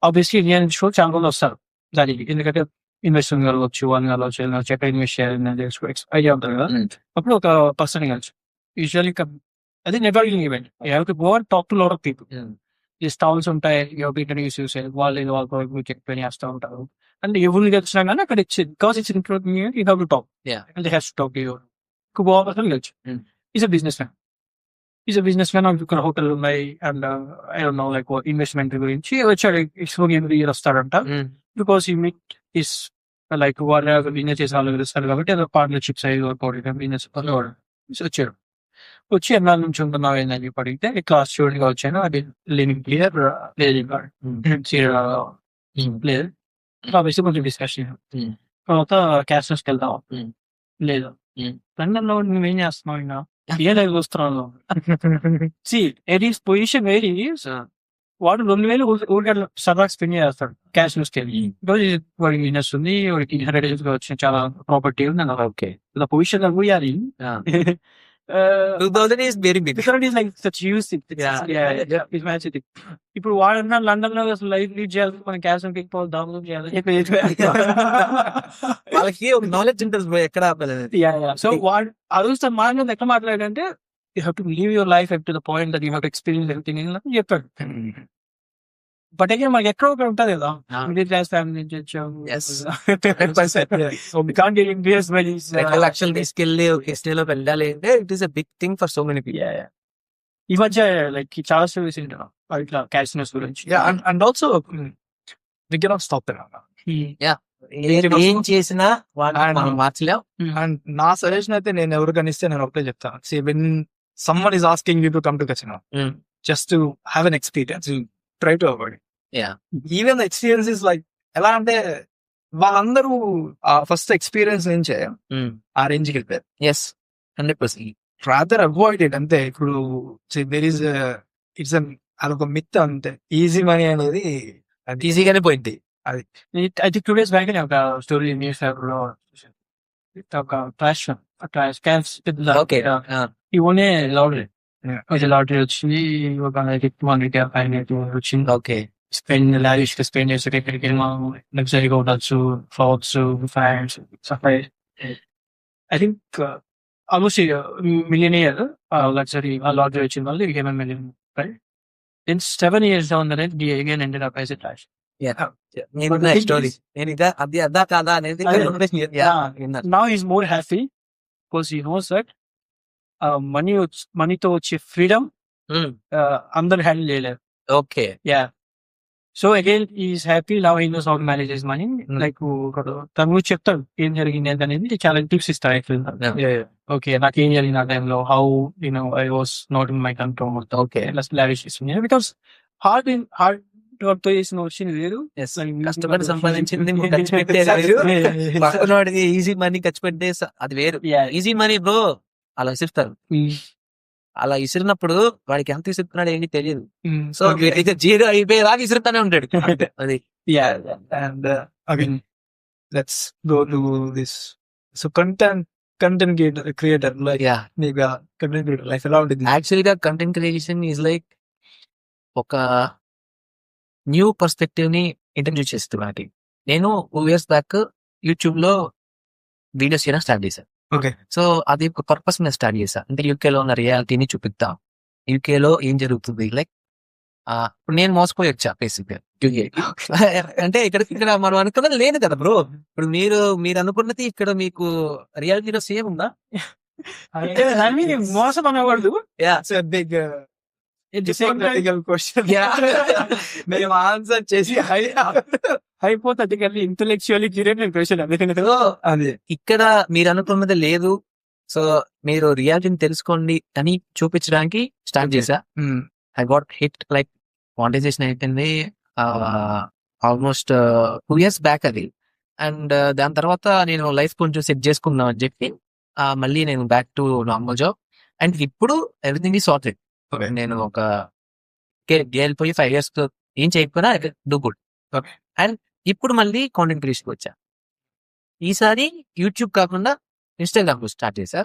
ఆబ్వియస్లీ ఇండియన్ షో చాలా మంది వస్తారు దానికి, ఎందుకంటే ఇన్వెస్ట్మెంట్ కలవచ్చు, వాళ్ళు కలవచ్చు, చెక్ ఇన్వెస్ట్ చేయాలని ఐడియా ఉంటుంది కదా. అప్పుడు ఒక పర్సన్ కలవచ్చు. యూజువల్లీ అది networking event. You have to go and talk to lot of people. ఈ స్టాల్స్ ఉంటాయి, ఇంట్రడ్యూస్ చేసే వాళ్ళు వాళ్ళ చెక్ చేస్తూ ఉంటారు. అండ్ ఎవరిని తెలిసినా కానీ అక్కడ ఇచ్చింది, because it's introducing you have to talk and they have to talk to you. Goa person గెలిచి is a business man. Is a business man. ఇక్కడ హోటల్ ఉన్నాయి and I don't know like investment గురించి వచ్చాడు. ఇయర్ వస్తాడంట. Because ఈ meet is like వాళ్ళు business చేసే వాళ్ళు తెలుస్తారు కాబట్టి అదే పార్ట్నర్షిప్స్ అయ్యి బిజినెస్ వచ్చాడు. వచ్చి ఎన్నాళ్ళ నుంచి ఉంటున్నావు ఏందని చెప్పి అడిగితే క్లాస్ స్టూడెంట్ గా వచ్చాను. అది లివింగ్ క్లియర్ లేదు లేదు కాబట్టి కొంచెం డిస్కషన్. తర్వాత క్యాస్టర్స్కి వెళ్తాం లేదు. లండన్ లో నువ్వేం చేస్తున్నావు ఇంకా ఏ లైవ్ వస్తున్నావు? ఎట్ ఈస్ పొజిషన్ వేరీ వాడు 2,000 ఊరికే సరదాగా స్పెండ్ చేస్తాడు క్యాష్ కి. బికాజ్ వాడికి బిజినెస్ ఉంది, వాడికి ఇన్హెరిటెన్స్ గా వచ్చిన చాలా ప్రాపర్టీ ఉంది. ఓకే, ఇలా పొజిషన్ పోయాలి. 2000 is very big. Because it is like such huge thing. Yeah. It's massive thing. ఇప్పుడు వాడన్నా లండన్ లో అసలు లైఫ్ లీడ్ చేయాలి, మన క్యాష్ డౌన్లోడ్ చేయాలి. వాళ్ళకి ఒక నాలెడ్జ్ ఉంటుంది బ్రో, ఎక్కడ ఆపాలి. సో వాడు అడుగుతా మాట్లాడి ఎట్లా మాట్లాడంటే you have to leave your life up to the point that you have to experience everything అని చెప్పాడు. బట్ అగైన్ మనకి ఎక్కడో ఒకటి ఉంటుంది కదా, మిడిల్ క్లాస్ ఫ్యామిలీ నుంచి వచ్చాము. లక్షలు తీసుకెళ్ళి ఒక వెళ్ళాలి అంటే it is a big thing for so many people. ఈ మధ్య లైక్ చాలా స్టోరీస్ వింటున్నాం ఇట్లా క్యాష్నెస్ గురించి. And also we cannot stop them. ఏం చేసినా మనం మార్చలేం. అండ్ నా సజెషన్ అయితే నేను ఎవరికైనా ఇస్తే నేను ఒకటే చెప్తాను. See, when someone is asking you to come to casino, just to have an experience, you try to avoid it. Even the experience is like ఎలా అంటే వాళ్ళందరూ ఆ ఫస్ట్ ఎక్స్పీరియన్స్ నుంచే ఆ రేంజ్కి వెళ్ళిపోయారు. 100%. రాదర్ అవాయిడ్ ఇట్ అంతే. ఇప్పుడు దేర్ ఈస్ ఇట్స్ అదొక మిత్ అంతే. ఈజీ మనీ అనేది అది ఈజీగానే పోయింది. అది I think 2 days back ఒక స్టోరీ న్యూస్ పేపర్ లో ఒక ట్రాష్ క్యాన్స్ ఈ ఓనే లాటరీ వచ్చింది. ఒక వచ్చింది. ఓకే, స్పెండ్ లావిష్ గా స్పెండ్ చేస్తే ఎక్కడికి లగ్జరీగా ఉండొచ్చు, clothes, fans, I think almost millionaire luxury lottery వచ్చిన వాళ్ళు ఏమైనా million. Right, in 7 years down the line, he again ended up as a trash. Story నేను అది అదా కాదా అనేది. Now he's more happy because he knows that మనీతో వచ్చే ఫ్రీడమ్ అందరు హ్యాండిల్ చేయలేరు. Okay, so again is happy. Now he knows how to manage his money. Like తను చెప్తాడు ఏం జరిగింది అనేది, చాలా టిప్స్ ఇస్తాడు. ఓకే, నాకు ఏం జరిగింది ఆ టైంలో, how I was not in my control. Okay, lavish ఇస్తుంది. బికాస్ హార్డ్ వర్క్ తో చేసిన వచ్చింది వేరు, కష్టపడి సంపాదించింది ఖర్చు పెట్టేది ఈజీ మనీ ఖర్చు పెట్టే అది వేరు. ఈజీ మనీ బ్రో అలా విసిరుతారు. అలా విసిరినప్పుడు వాడికి ఎంత విసురుతున్నాడు ఏంటి తెలియదు. సో జీరో అయిపోయేలాగా విసురుతానే ఉంటాడు. అది and again let's go to this. So content creator like నీకు కంటెంట్ క్రియేటర్ లైఫ్ ఎలా ఉంటుంది? యాక్చువల్ గా కంటెంట్ క్రియేషన్ ఈజ్ లైక్ ఒక న్యూ పర్స్పెక్టివ్ ని ఇంట్రడ్యూస్ చేస్తున్నాను. నేను 2 years బ్యాక్ యూట్యూబ్ లో వీడియోస్ చేయడం స్టార్ట్ చేశాను. ఓకే, సో అది ఒక పర్పస్ మీద స్టార్ట్ చేశా. అంటే యూకేలో ఉన్న రియాలిటీని చూపిద్దాం, యూకేలో ఏం జరుగుతుంది. లైక్ ఇప్పుడు నేను మోసపోయి వచ్చా బేసిక్. అంటే ఇక్కడ మనం అనుకున్నది లేదు కదా బ్రో. ఇప్పుడు మీరు అనుకున్నది ఇక్కడ మీకు రియాలిటీలో సేమ్ ఉందా? మోసం అనకూడదు. మేము ఆన్సర్ చేసి హైపోథెటికల్లీ ఇంటెలెక్చువల్లీ క్యూరేటెడ్ క్వశ్చన్ అది. ఇక్కడ మీరు అనుకున్నది లేదు, సో మీరు రియాలిటీని తెలుసుకోండి అని చూపించడానికి స్టార్ట్ చేశా. I got hit like monetization అయిపోయింది ఆల్మోస్ట్ 2 years బ్యాక్ అది. అండ్ దాని తర్వాత నేను లైఫ్ కొంచెం సెట్ చేసుకుందాం అని చెప్పి మళ్ళీ నేను back to normal job. And ఇప్పుడు ఎవ్రీథింగ్ ఈ సార్టెడ్. నేను ఒక వెళ్ళిపోయి 5 years ఏం చేయకపోయినా డూ గుడ్. అండ్ ఇప్పుడు మళ్ళీ కాంటెంట్ క్రియేషన్ వచ్చా. ఈసారి యూట్యూబ్ కాకుండా ఇన్స్టాగ్రామ్ లో స్టార్ట్ చేశా.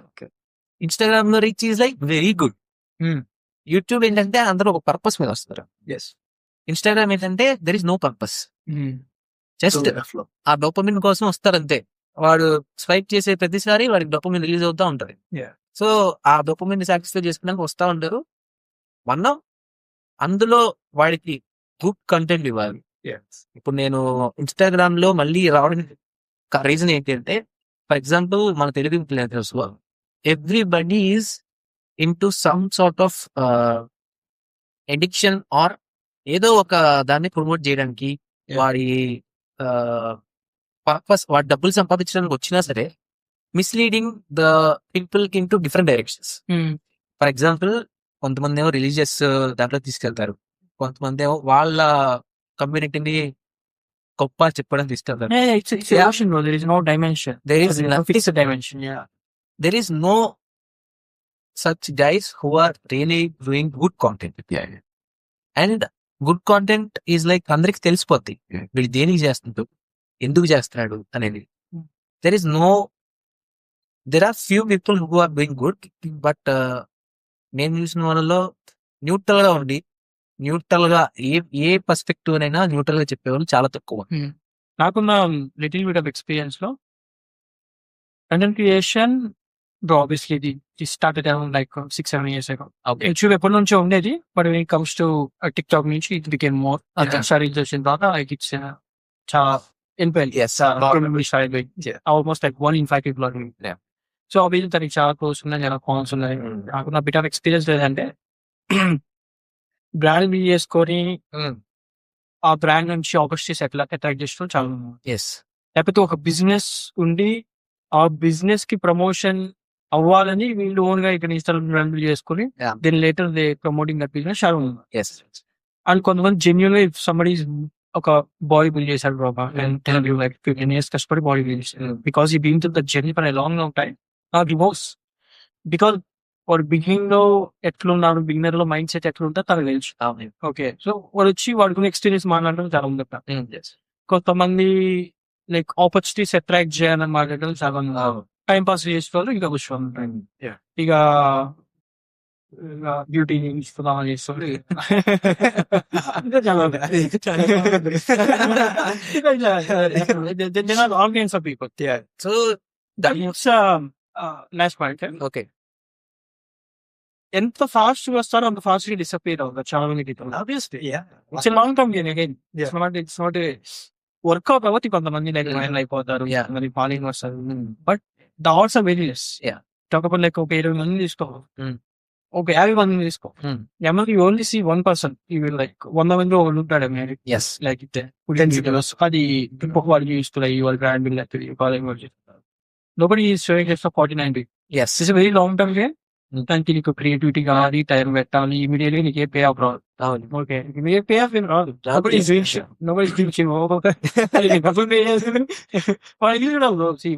ఇన్స్టాగ్రామ్ లో reach is like very good. YouTube ఏంటంటే అందరూ ఒక పర్పస్ మీద వస్తారు. ఇన్స్టాగ్రామ్ ఏంటంటే there is no purpose, just ఆ డోపమిన్ కోసం వస్తారు అంతే. వాడు స్వైప్ చేసే ప్రతిసారి వాడికి డోపమిన్ రిలీజ్ అవుతా ఉంటది. సో ఆ డోపమిన్ సాటిస్ఫై చేసుకున్నాక వస్తా ఉంటారు. మనం అందులో వాడికి గుడ్ కంటెంట్ ఇవ్వాలి. ఇప్పుడు నేను ఇన్స్టాగ్రామ్ లో మళ్ళీ రావడానికి రీజన్ ఏంటి అంటే, ఫర్ ఎగ్జాంపుల్ మన Telugu influencers everybody is into some sort of addiction or ఏదో ఒక దాన్ని ప్రమోట్ చేయడానికి వాడి పర్పస్, వాడి డబ్బులు సంపాదించడానికి వచ్చినా సరే misleading the people into different directions. For example కొంతమంది ఏమో రిలీజియస్ దాంట్లో తీసుకెళ్తారు, కొంతమంది ఏమో వాళ్ళ కమ్యూనిటీని గొప్ప చెప్పడం తీసుకెళ్తారు. There is no such guys who are really doing good content. And good content is like అందరికి తెలిసిపోద్ది వీళ్ళు దేనికి చేస్తున్నాడు, ఎందుకు చేస్తున్నాడు అనేది. There are few people who are doing good, but నేను చూసిన వాళ్ళలో న్యూట్రల్ గా ఉండి న్యూట్రల్ గా ఏ పర్స్పెక్టివ్ అయినా న్యూట్రల్ గా చెప్పేవాళ్ళు చాలా తక్కువ. నాకున్న లిటిల్ బిట్ ఆఫ్ ఎక్స్పీరియన్స్ లో కంటెంట్ క్రియేషన్ ఆబ్వియస్లీ ఇది started around like 6-7 years ago. YouTube ఎప్పటి నుంచో ఉండేది, but when it comes to tick talk నుంచి ఇట్ బికేమ్ మోర్. స్టడీస్ వచ్చిన తర్వాత ఇట్స్ చాలా almost like 1 in 5 people are doing it. So అవి తనకి చాలా క్లోజ్ ఉన్నాయి, చాలా కాన్స్ ఉన్నాయి. నాకున్న బిట్ ఆఫ్ ఎక్స్పీరియన్స్ లేదంటే బ్రాండ్ బిల్డ్ చేసుకొని ఆ బ్రాండ్ నుంచి ఆపర్చునిటీస్ ఎట్లా అట్రాక్ట్ చేస్తూ చాలా లేకపోతే ఒక బిజినెస్ ఉండి ఆ బిజినెస్ కి ప్రమోషన్ అవ్వాలని వీళ్ళు ఓన్ గా ఇక్కడ ఇన్స్టాగ్రామ్ బ్రాండ్ బిల్డ్ చేసుకొని then later they promoting that business చాలా ఉంది. అండ్ కొంతమంది జెన్యున్ గా సంబడి ఒక బాడీ బిల్డ్ చేశాడు బాబా అండ్ లైక్ 15 years కష్టపడి బాడీ బిల్డ్ చేశాడు because he been to the journey for a long time. Removes because వాడు బిగినింగ్ లో ఎట్లున్నాడు, బిగినర్ లో మైండ్ సెట్ ఎట్లుంటే తనకు తెలుసు. ఓకే, సో వాడు వచ్చి వాడుకున్న ఎక్స్పీరియన్స్ మాట్లాడడం చాలా ఉంది. కొంతమంది లైక్ ఆపర్చునిటీస్ అట్రాక్ట్ చేయాలని మాట్లాడడం చాలా టైం పాస్ చేసేవాళ్ళు, ఇంకా కూర్చోవాలి ఇక బ్యూటీ ఇస్తున్నామని చేస్తుంది. People so next point. Okay, ఎంత ఫాస్ట్ వస్తారో అంత ఫాస్ట్ గా డిసప్పియర్ అవుతారు చాలా మంది people. Obviously it's long term game again. It's not work out అవ్వతి. కొంతమంది లైక్ వైరల్ అయిపోతారు, మరి ఫాలోయింగ్ వస్తారు. But the odds are very less. కాకపోతే లైక్ ఒక 20 మంది తీసుకో, ఒక 50 మందిని తీసుకో, ఎవరికి ఓన్లీ సీ 1 person. ఇవి లైక్ 100 మందిలో ఒకడు ఉంటాడు లైక్ అది వాడికి ఇస్తున్నాయి వాళ్ళ బ్రాండ్ బిల్డ్ అవుతుంది. Nobody is showing just 49 people. It's very long term game. దానికి నీకు క్రియేటివిటీ కావాలి, టైం పెట్టాలి, ఇమీడియట్లీ నీకే పే ఆఫ్ రాదు. ఓకే, నీకే పే ఆఫ్ ఏం రాదు.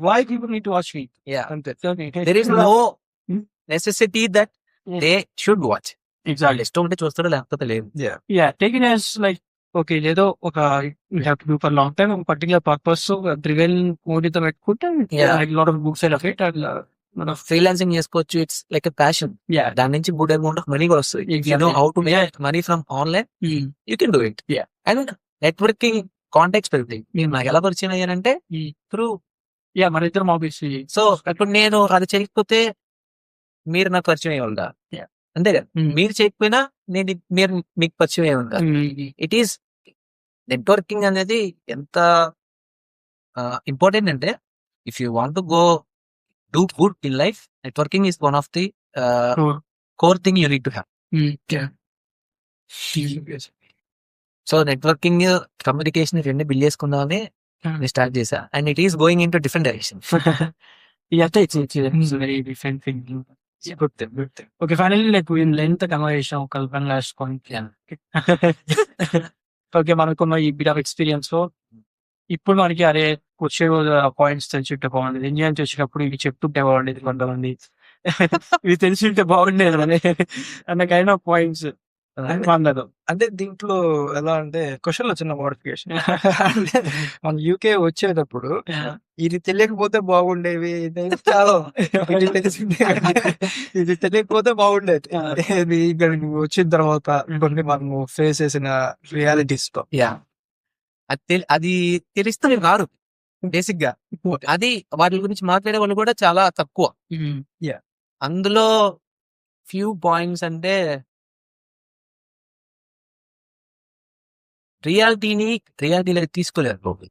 Why people need to watch me? There is no necessity that they should watch. Exactly. ఇష్టం ఉంటే చూస్తారో లేకపోతే లేదు. Take it as like okay, ఏదో ఒక you have to do for long time, ఒక పర్టికులర్ పర్పస్ డ్రివెన్ మోడీతో పెట్టుకుంటే lot of books and of it మనం ఫ్రీలాన్సింగ్ చేసుకోవచ్చు. It's like a passion. దాని నుంచి గుడ్ అమౌంట్ ఆఫ్ మనీ కూడా వస్తుంది. You know how to make money from online, you can do it. And networking contacts పెరుగుతాయి. మీరు నాకు ఎలా పరిచయం అయ్యారంటే త్రూ మన ఇద్దరం ఆబ్వియస్లీ. సో ఇప్పుడు నేను అది చేయకపోతే మీరు నాకు పరిచయం అయ్యేవాళ్ళ, అంతే కదా. మీరు చేయకపోయినా మీరు మీకు పరిచయం అయ్యేవాళ్ళ. ఇట్ ఈస్ నెట్వర్కింగ్ అనేది ఎంత ఇంపార్టెంట్ అంటే, if you want to go do good in life, networking is one of the core thing you need to have. So networking, communication రెండు బిల్డ్ చేసుకుందామని నేను స్టార్ట్ చేశా. And it is going in to different direction. It's a very different thing. Good thing. Okay, finally like we length conversation kalpan last point. Okay, మనకున్న ఈ bit of experience లో ఇప్పుడు మనకి అరే వచ్చే రోజు ఆ పాయింట్స్ తెలిసింటే బాగుండేది, ఇండియా వచ్చేటప్పుడు ఇవి చెప్తుంటే బాగుండేది కొంతమంది, ఇవి తెలిసింటే బాగుండేది అన్న కైండ్ ఆఫ్ పాయింట్స్ అన్నారు. అంటే దీంట్లో ఎలా అంటే క్వశ్చన్ లో చిన్న మోడిఫికేషన్. మన యూకే వచ్చేటప్పుడు ఇది తెలియకపోతే బాగుండేవి, ఇది చాలా ఇది తెలిసిందే ఇది తెలియకపోతే బాగుండేది. ఇది ఇక్కడ నువ్వు వచ్చిన తర్వాత కొన్ని మనము ఫేస్ చేసిన రియాలిటీస్ తో అది తెలిస్తే రారు బేసిక్ గా. అది వాటి గురించి మాట్లాడే వాళ్ళు కూడా చాలా తక్కువ. Yeah. అందులో ఫ్యూ పాయింట్స్ అంటే రియాలిటీలోకి తీసుకోలేరు బాబు.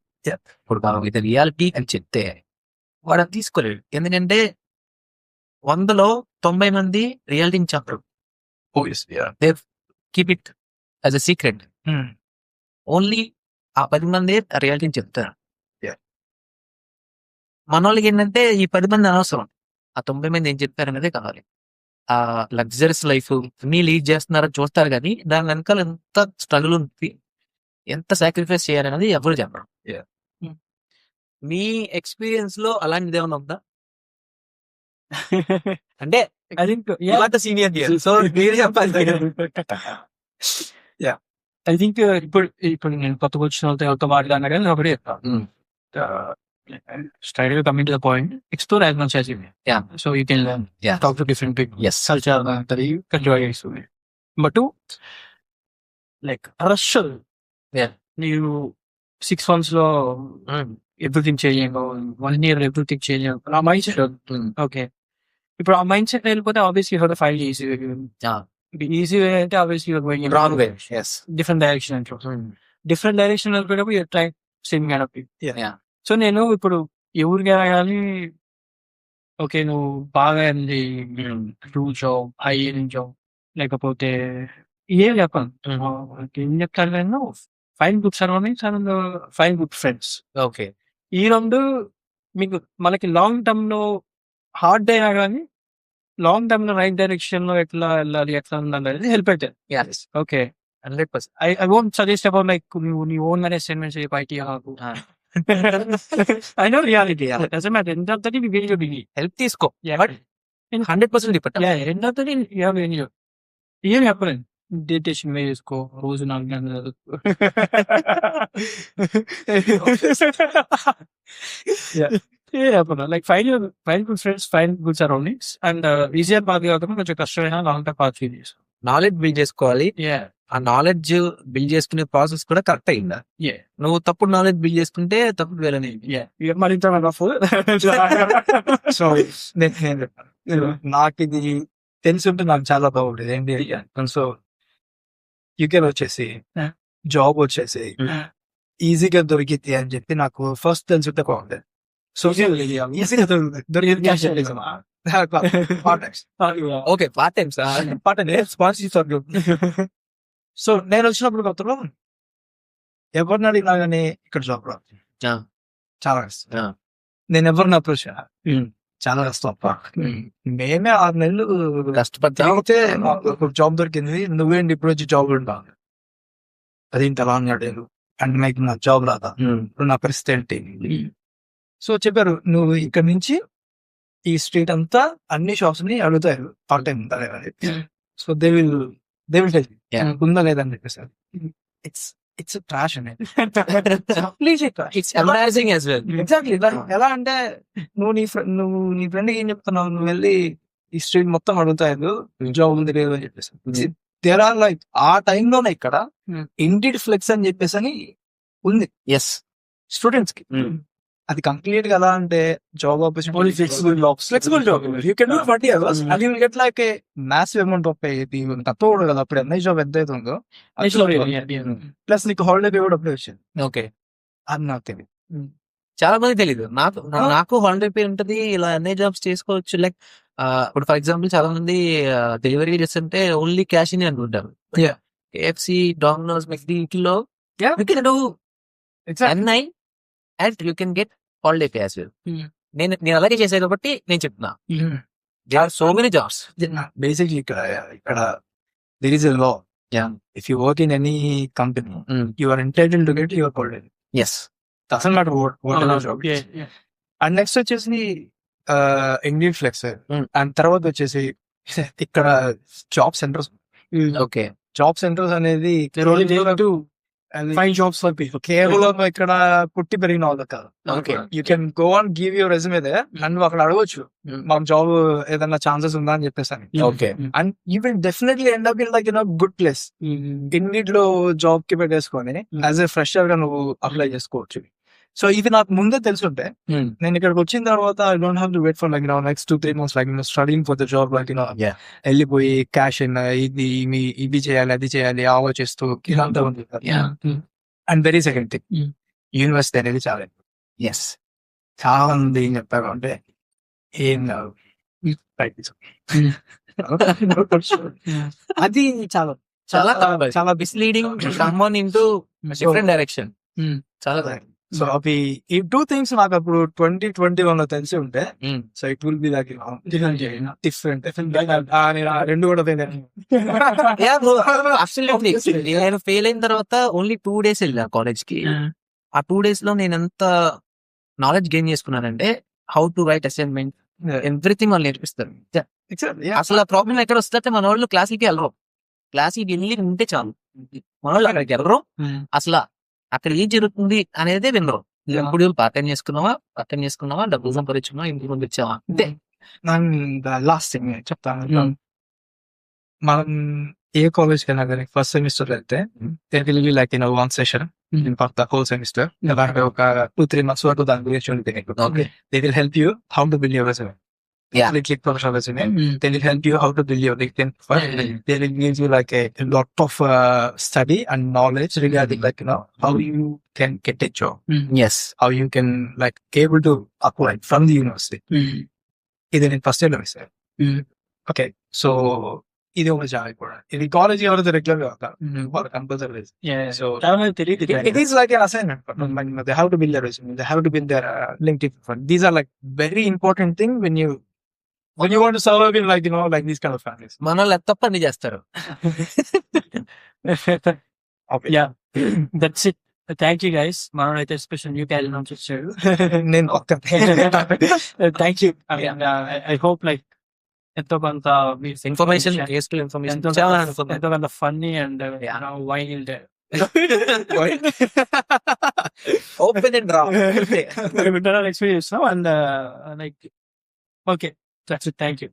ఇప్పుడు మనం ఇది రియాలిటీ అని చెప్తే వాడు అది తీసుకోలేడు. ఎందుకంటే 100లో 90 మంది రియాలిటీని చెప్పరు. They keep it as a secret. Only ఆ 10 మంది రియాలిటీని చెప్తారు. మన వాళ్ళకి ఏంటంటే ఈ 10 మంది అనవసరం, ఆ 90 మంది ఏం చెప్తారు అనేది కావాలి. ఆ లగ్జరీస్ లైఫ్ అన్ని లీడ్ చేస్తున్నారని చూస్తారు, కానీ దాని వెనకాల ఎంత స్ట్రగుల్ ఉంది, ఎంత సాక్రిఫైస్ చేయాలనేది ఎవరు చెప్పరు. మీ ఎక్స్పీరియన్స్ లో అలాంటిది ఏమైనా ఉందా? అంటే I think సీనియర్ సో మీరే చెప్పాలి. I think ఇప్పుడు నేను కొత్తగా వచ్చిన వాళ్ళతో ఎవరితో మాట్లాడినా కానీ ఒకటే చెప్తాను, straight away coming to the point, explore as much as you may. Yeah. So you can learn, Yeah. talk to different people, Yes. culture that you can join into it. But like rush, Yeah. you 6 months లో everything change అయ్యాను, 1 year everything change అయ్యాను, నా mind set okay. ఇప్పుడు ఆ mindset వెళ్ళిపోతే obviously for fail easy way అంటే obviously Wrong way. Yes. Different direction అంటే different direction వెళ్ళిపోయినప్పుడు you try same kind of people. Yeah. So నేను ఇప్పుడు ఎవరికైనా కానీ ఓకే నువ్వు బాగా rule job, high end job, లేకపోతే ఏం చెప్పాను, ఏం చెప్తాను నేను, fine good surroundings and fine good friends. Okay. ఈ రెండు మీకు మనకి లాంగ్ టర్మ్ లో హార్డ్ అయినా కానీ లాంగ్ టర్మ్ లో రైట్ డైరెక్షన్ లో ఎట్లా వెళ్ళాలి, ఎట్లా ఉండాలి హెల్ప్ అవుతుంది. Yes. Okay 100%. I won't suggest about like నువ్వు నీ ఓన్ గానే అసైన్మెంట్స్ ఐటీ హాకు. I know reality. Yeah. Doesn't matter. End of the day, we will be. Help తీసుకో. Yeah. But 100% depend. Yeah. End of the day, you have any. ఏం చెప్పలేదు, డెడిటేషన్ వేసుకో, రోజు 4 గంటలు. Like fine good friends, fine good surroundings and easier path కాకుండా కొంచెం కష్టమైన long term path feel చేస్తాం. నాలెడ్జ్ బిల్డ్ చేసుకోవాలి. Yeah. ఆ నాలెడ్జ్ బిల్డ్ చేసుకునే ప్రాసెస్ కూడా కరెక్ట్ అయిందా? Yeah. నువ్వు తప్పుడు నాలెడ్జ్ బిల్డ్ చేసుకుంటే తప్పుడు వేరే. Yeah. మరింత సో నేను నాకు ఇది తెలిసి నాకు చాలా బాగుండేది ఏంటి. సో యూకే వచ్చేసి జాబ్ వచ్చేసి ఈజీగా దొరికింది అని చెప్పి నాకు ఫస్ట్ తెలిసి బాగుండేది. సో ఈజీగా దొరికింది. ఓకే, పార్ట్ టైం సో నేను వచ్చినప్పుడు కొత్తలో ఎవరిని అడిగినా కానీ ఇక్కడ జాబ్ రాదు, చాలా కష్టం. నేను ఎవరిని అప్రోచ్ చాలా కష్టం. మేమే 6 నెలలు కష్టపడితే జాబ్ దొరికింది, నువ్వేంటి ఇప్పుడు వచ్చి జాబ్ ఉంటా, అది ఇంత లాంగ్ అడిగారు అంటే నాకు నా జాబ్ రాదా, ఇప్పుడు నా పరిస్థితి ఏంటి. సో చెప్పారు నువ్వు ఇక్కడ నుంచి ఈ స్ట్రీట్ అంతా అన్ని షాప్స్ ని అడుగుతారు పార్ట్ టైం ఉందా లేదా. సో దే విల్ టెల్ ఉందా లేదా అని చెప్పేసారు. ఇట్స్ ట్రాష్ అనేది. ఎగ్జాక్ట్లీ ఎలా అంటే నువ్వు నీ ఫ్రెండ్ ఏం చెప్తున్నావు, నువ్వు వెళ్ళి ఈ స్ట్రీట్ మొత్తం అడుగుతారు జాబ్ ఉంది లేదు అని చెప్పేసి. దేర్ ఆర్ లైక్ ఆ టైంలోనే ఇక్కడ ఇండిడ్ ఫ్లెక్స్ అని చెప్పేసి అని ఉంది స్టూడెంట్స్ కి. అది కంప్లీట్ గా ఎలా అంటే job opportunity flexible job, you can do 40 hours and you will get like a massive amount of pay. ఇది తక్కువ కూడా కదా, అప్పుడు ఎన్ఐ జాబ్ ఎంత అవుతుందో ప్లస్ నీకు హాలిడే పే కూడా అప్పుడే వచ్చింది. ఓకే, అది నాకు తెలియదు, చాలా మంది తెలీదు. నాకు హాలిడే పే ఉంటది, ఇలా అన్ని జాబ్స్ చేసుకోవచ్చు. లైక్ ఇప్పుడు ఫర్ ఎగ్జాంపుల్ చాలా మంది డెలివరీ చేస్తుంటే ఓన్లీ క్యాష్ అని అనుకుంటారు. కేఎఫ్సి, డామినోస్, మెక్డీ వీటిలో NI and you can get holiday pay as well. నేను అలాగే చేశాను కాబట్టి నేను చెప్తున్నా. There are so many jobs. Basically ఇక్కడ there is a law. If you work in any company, you are entitled to get your holiday. Yes. Doesn't matter what job. Yeah, yeah. And next వచ్చేసి Indian flex. Hmm. And తర్వాత వచ్చేసి ఇక్కడ job centres. Okay job centres అనేది They're only there to find jobs for people. కేవలం ఇక్కడ పుట్టి పెరిగిన వాళ్ళకి కాదు. Okay you can go and give your resume they and నువ్వు అక్కడ అడగొచ్చు మాకు జాబ్ ఏదైనా ఛాన్సెస్ ఉందా అని చెప్పేసి. Okay and you will definitely end up in like in good place. Init లో జాబ్ కి పెట్టేసుకొని యాజ్ ఎ ఫ్రెషర్ గా నువ్వు అప్లై చేసుకోవచ్చు. సో ఇది నాకు ముందే తెలుసుంటే నేను ఇక్కడికి వచ్చిన తర్వాత I don't have to wait for like next 2-3 months like studying for the job like Yeah. వెళ్ళిపోయి క్యాష్ ఇది చేయాలి అది చేయాలి ఆలోచిస్తూ ఇదంతా ఉంది. And very second thing, university అనేది చాలా ఎస్ చాలా మంది ఏం చెప్పారు అంటే ఏం కాదు ప్రాక్టీస్. అది చాలా చాలా చాలా misleading someone into different direction. చాలా సో అవి ఈ 2 things నాకు అప్పుడు 2021 లో తెలిసి ఉంటే so it will be like different. రెండు కూడా అబ్సల్యూట్లీ. నేను ఫెయిల్ అయిన తర్వాత ఓన్లీ 2 days వెళ్ళా కాలేజ్ కి. ఆ 2 days లో నేను ఎంత నాలెడ్జ్ గెయిన్ చేసుకున్నానంటే how to write assignment everything వాళ్ళు నేర్పిస్తారు. అసలు ఆ ప్రాబ్లం ఎక్కడ వస్తుందంటే మన వాళ్ళు క్లాసులకి వెళ్ళరు. క్లాసులకి వెళ్ళి ఉంటే చాలు, మన వాళ్ళు అక్కడికి వెళ్ళరు. అసలు అక్కడ ఏం జరుగుతుంది అనేది వినరు. ఎప్పుడు పార్ట్ టైం చేసుకున్నావా డబ్బులు సంపాదించుకున్నావా ఇంటికి పంపించావా అంతే. లాస్ట్ థింగ్ చెప్తాను, మనం ఏ కాలేజ్ కైనా కానీ ఫస్ట్ సెమిస్టర్ వెళ్తే like in 1 session for the whole semester. అలాంటి ఒక 2-3 months వరకు దాని గురించి ఉంటుంది. They will help you how to build your resume. Yeah. Click professional resume. They will help you how to build your LinkedIn profile. They will give you like a lot of study and knowledge regarding like how you can get a job, as how you can like able to apply from the university. ఇది నేను first year లో ఇస్తాను. Okay, so ఇది ఒక job కూడా. ఇది college ఎవరైతే regular గా ఉంటారు compulsory. So it is like an assignment for them. Like, they have to build their resume, they have to build their LinkedIn profile. These are like very important thing when you want to survive in like like these kind of families. మన వాళ్ళు తప్ప అన్ని చేస్తారు. Okay. Yeah, that's it. Thank you guys. మనోడు అయితే special new talent నుంచి వచ్చాడు. నేను ఒక్క thank you. I hope like ఎంతో కొంత ఇన్ఫర్మేషన్ ఇన్ఫర్మేషన్ చాలా ఎంతో కొంత funny and wild open and raw experience and like okay, that's it. Thank you.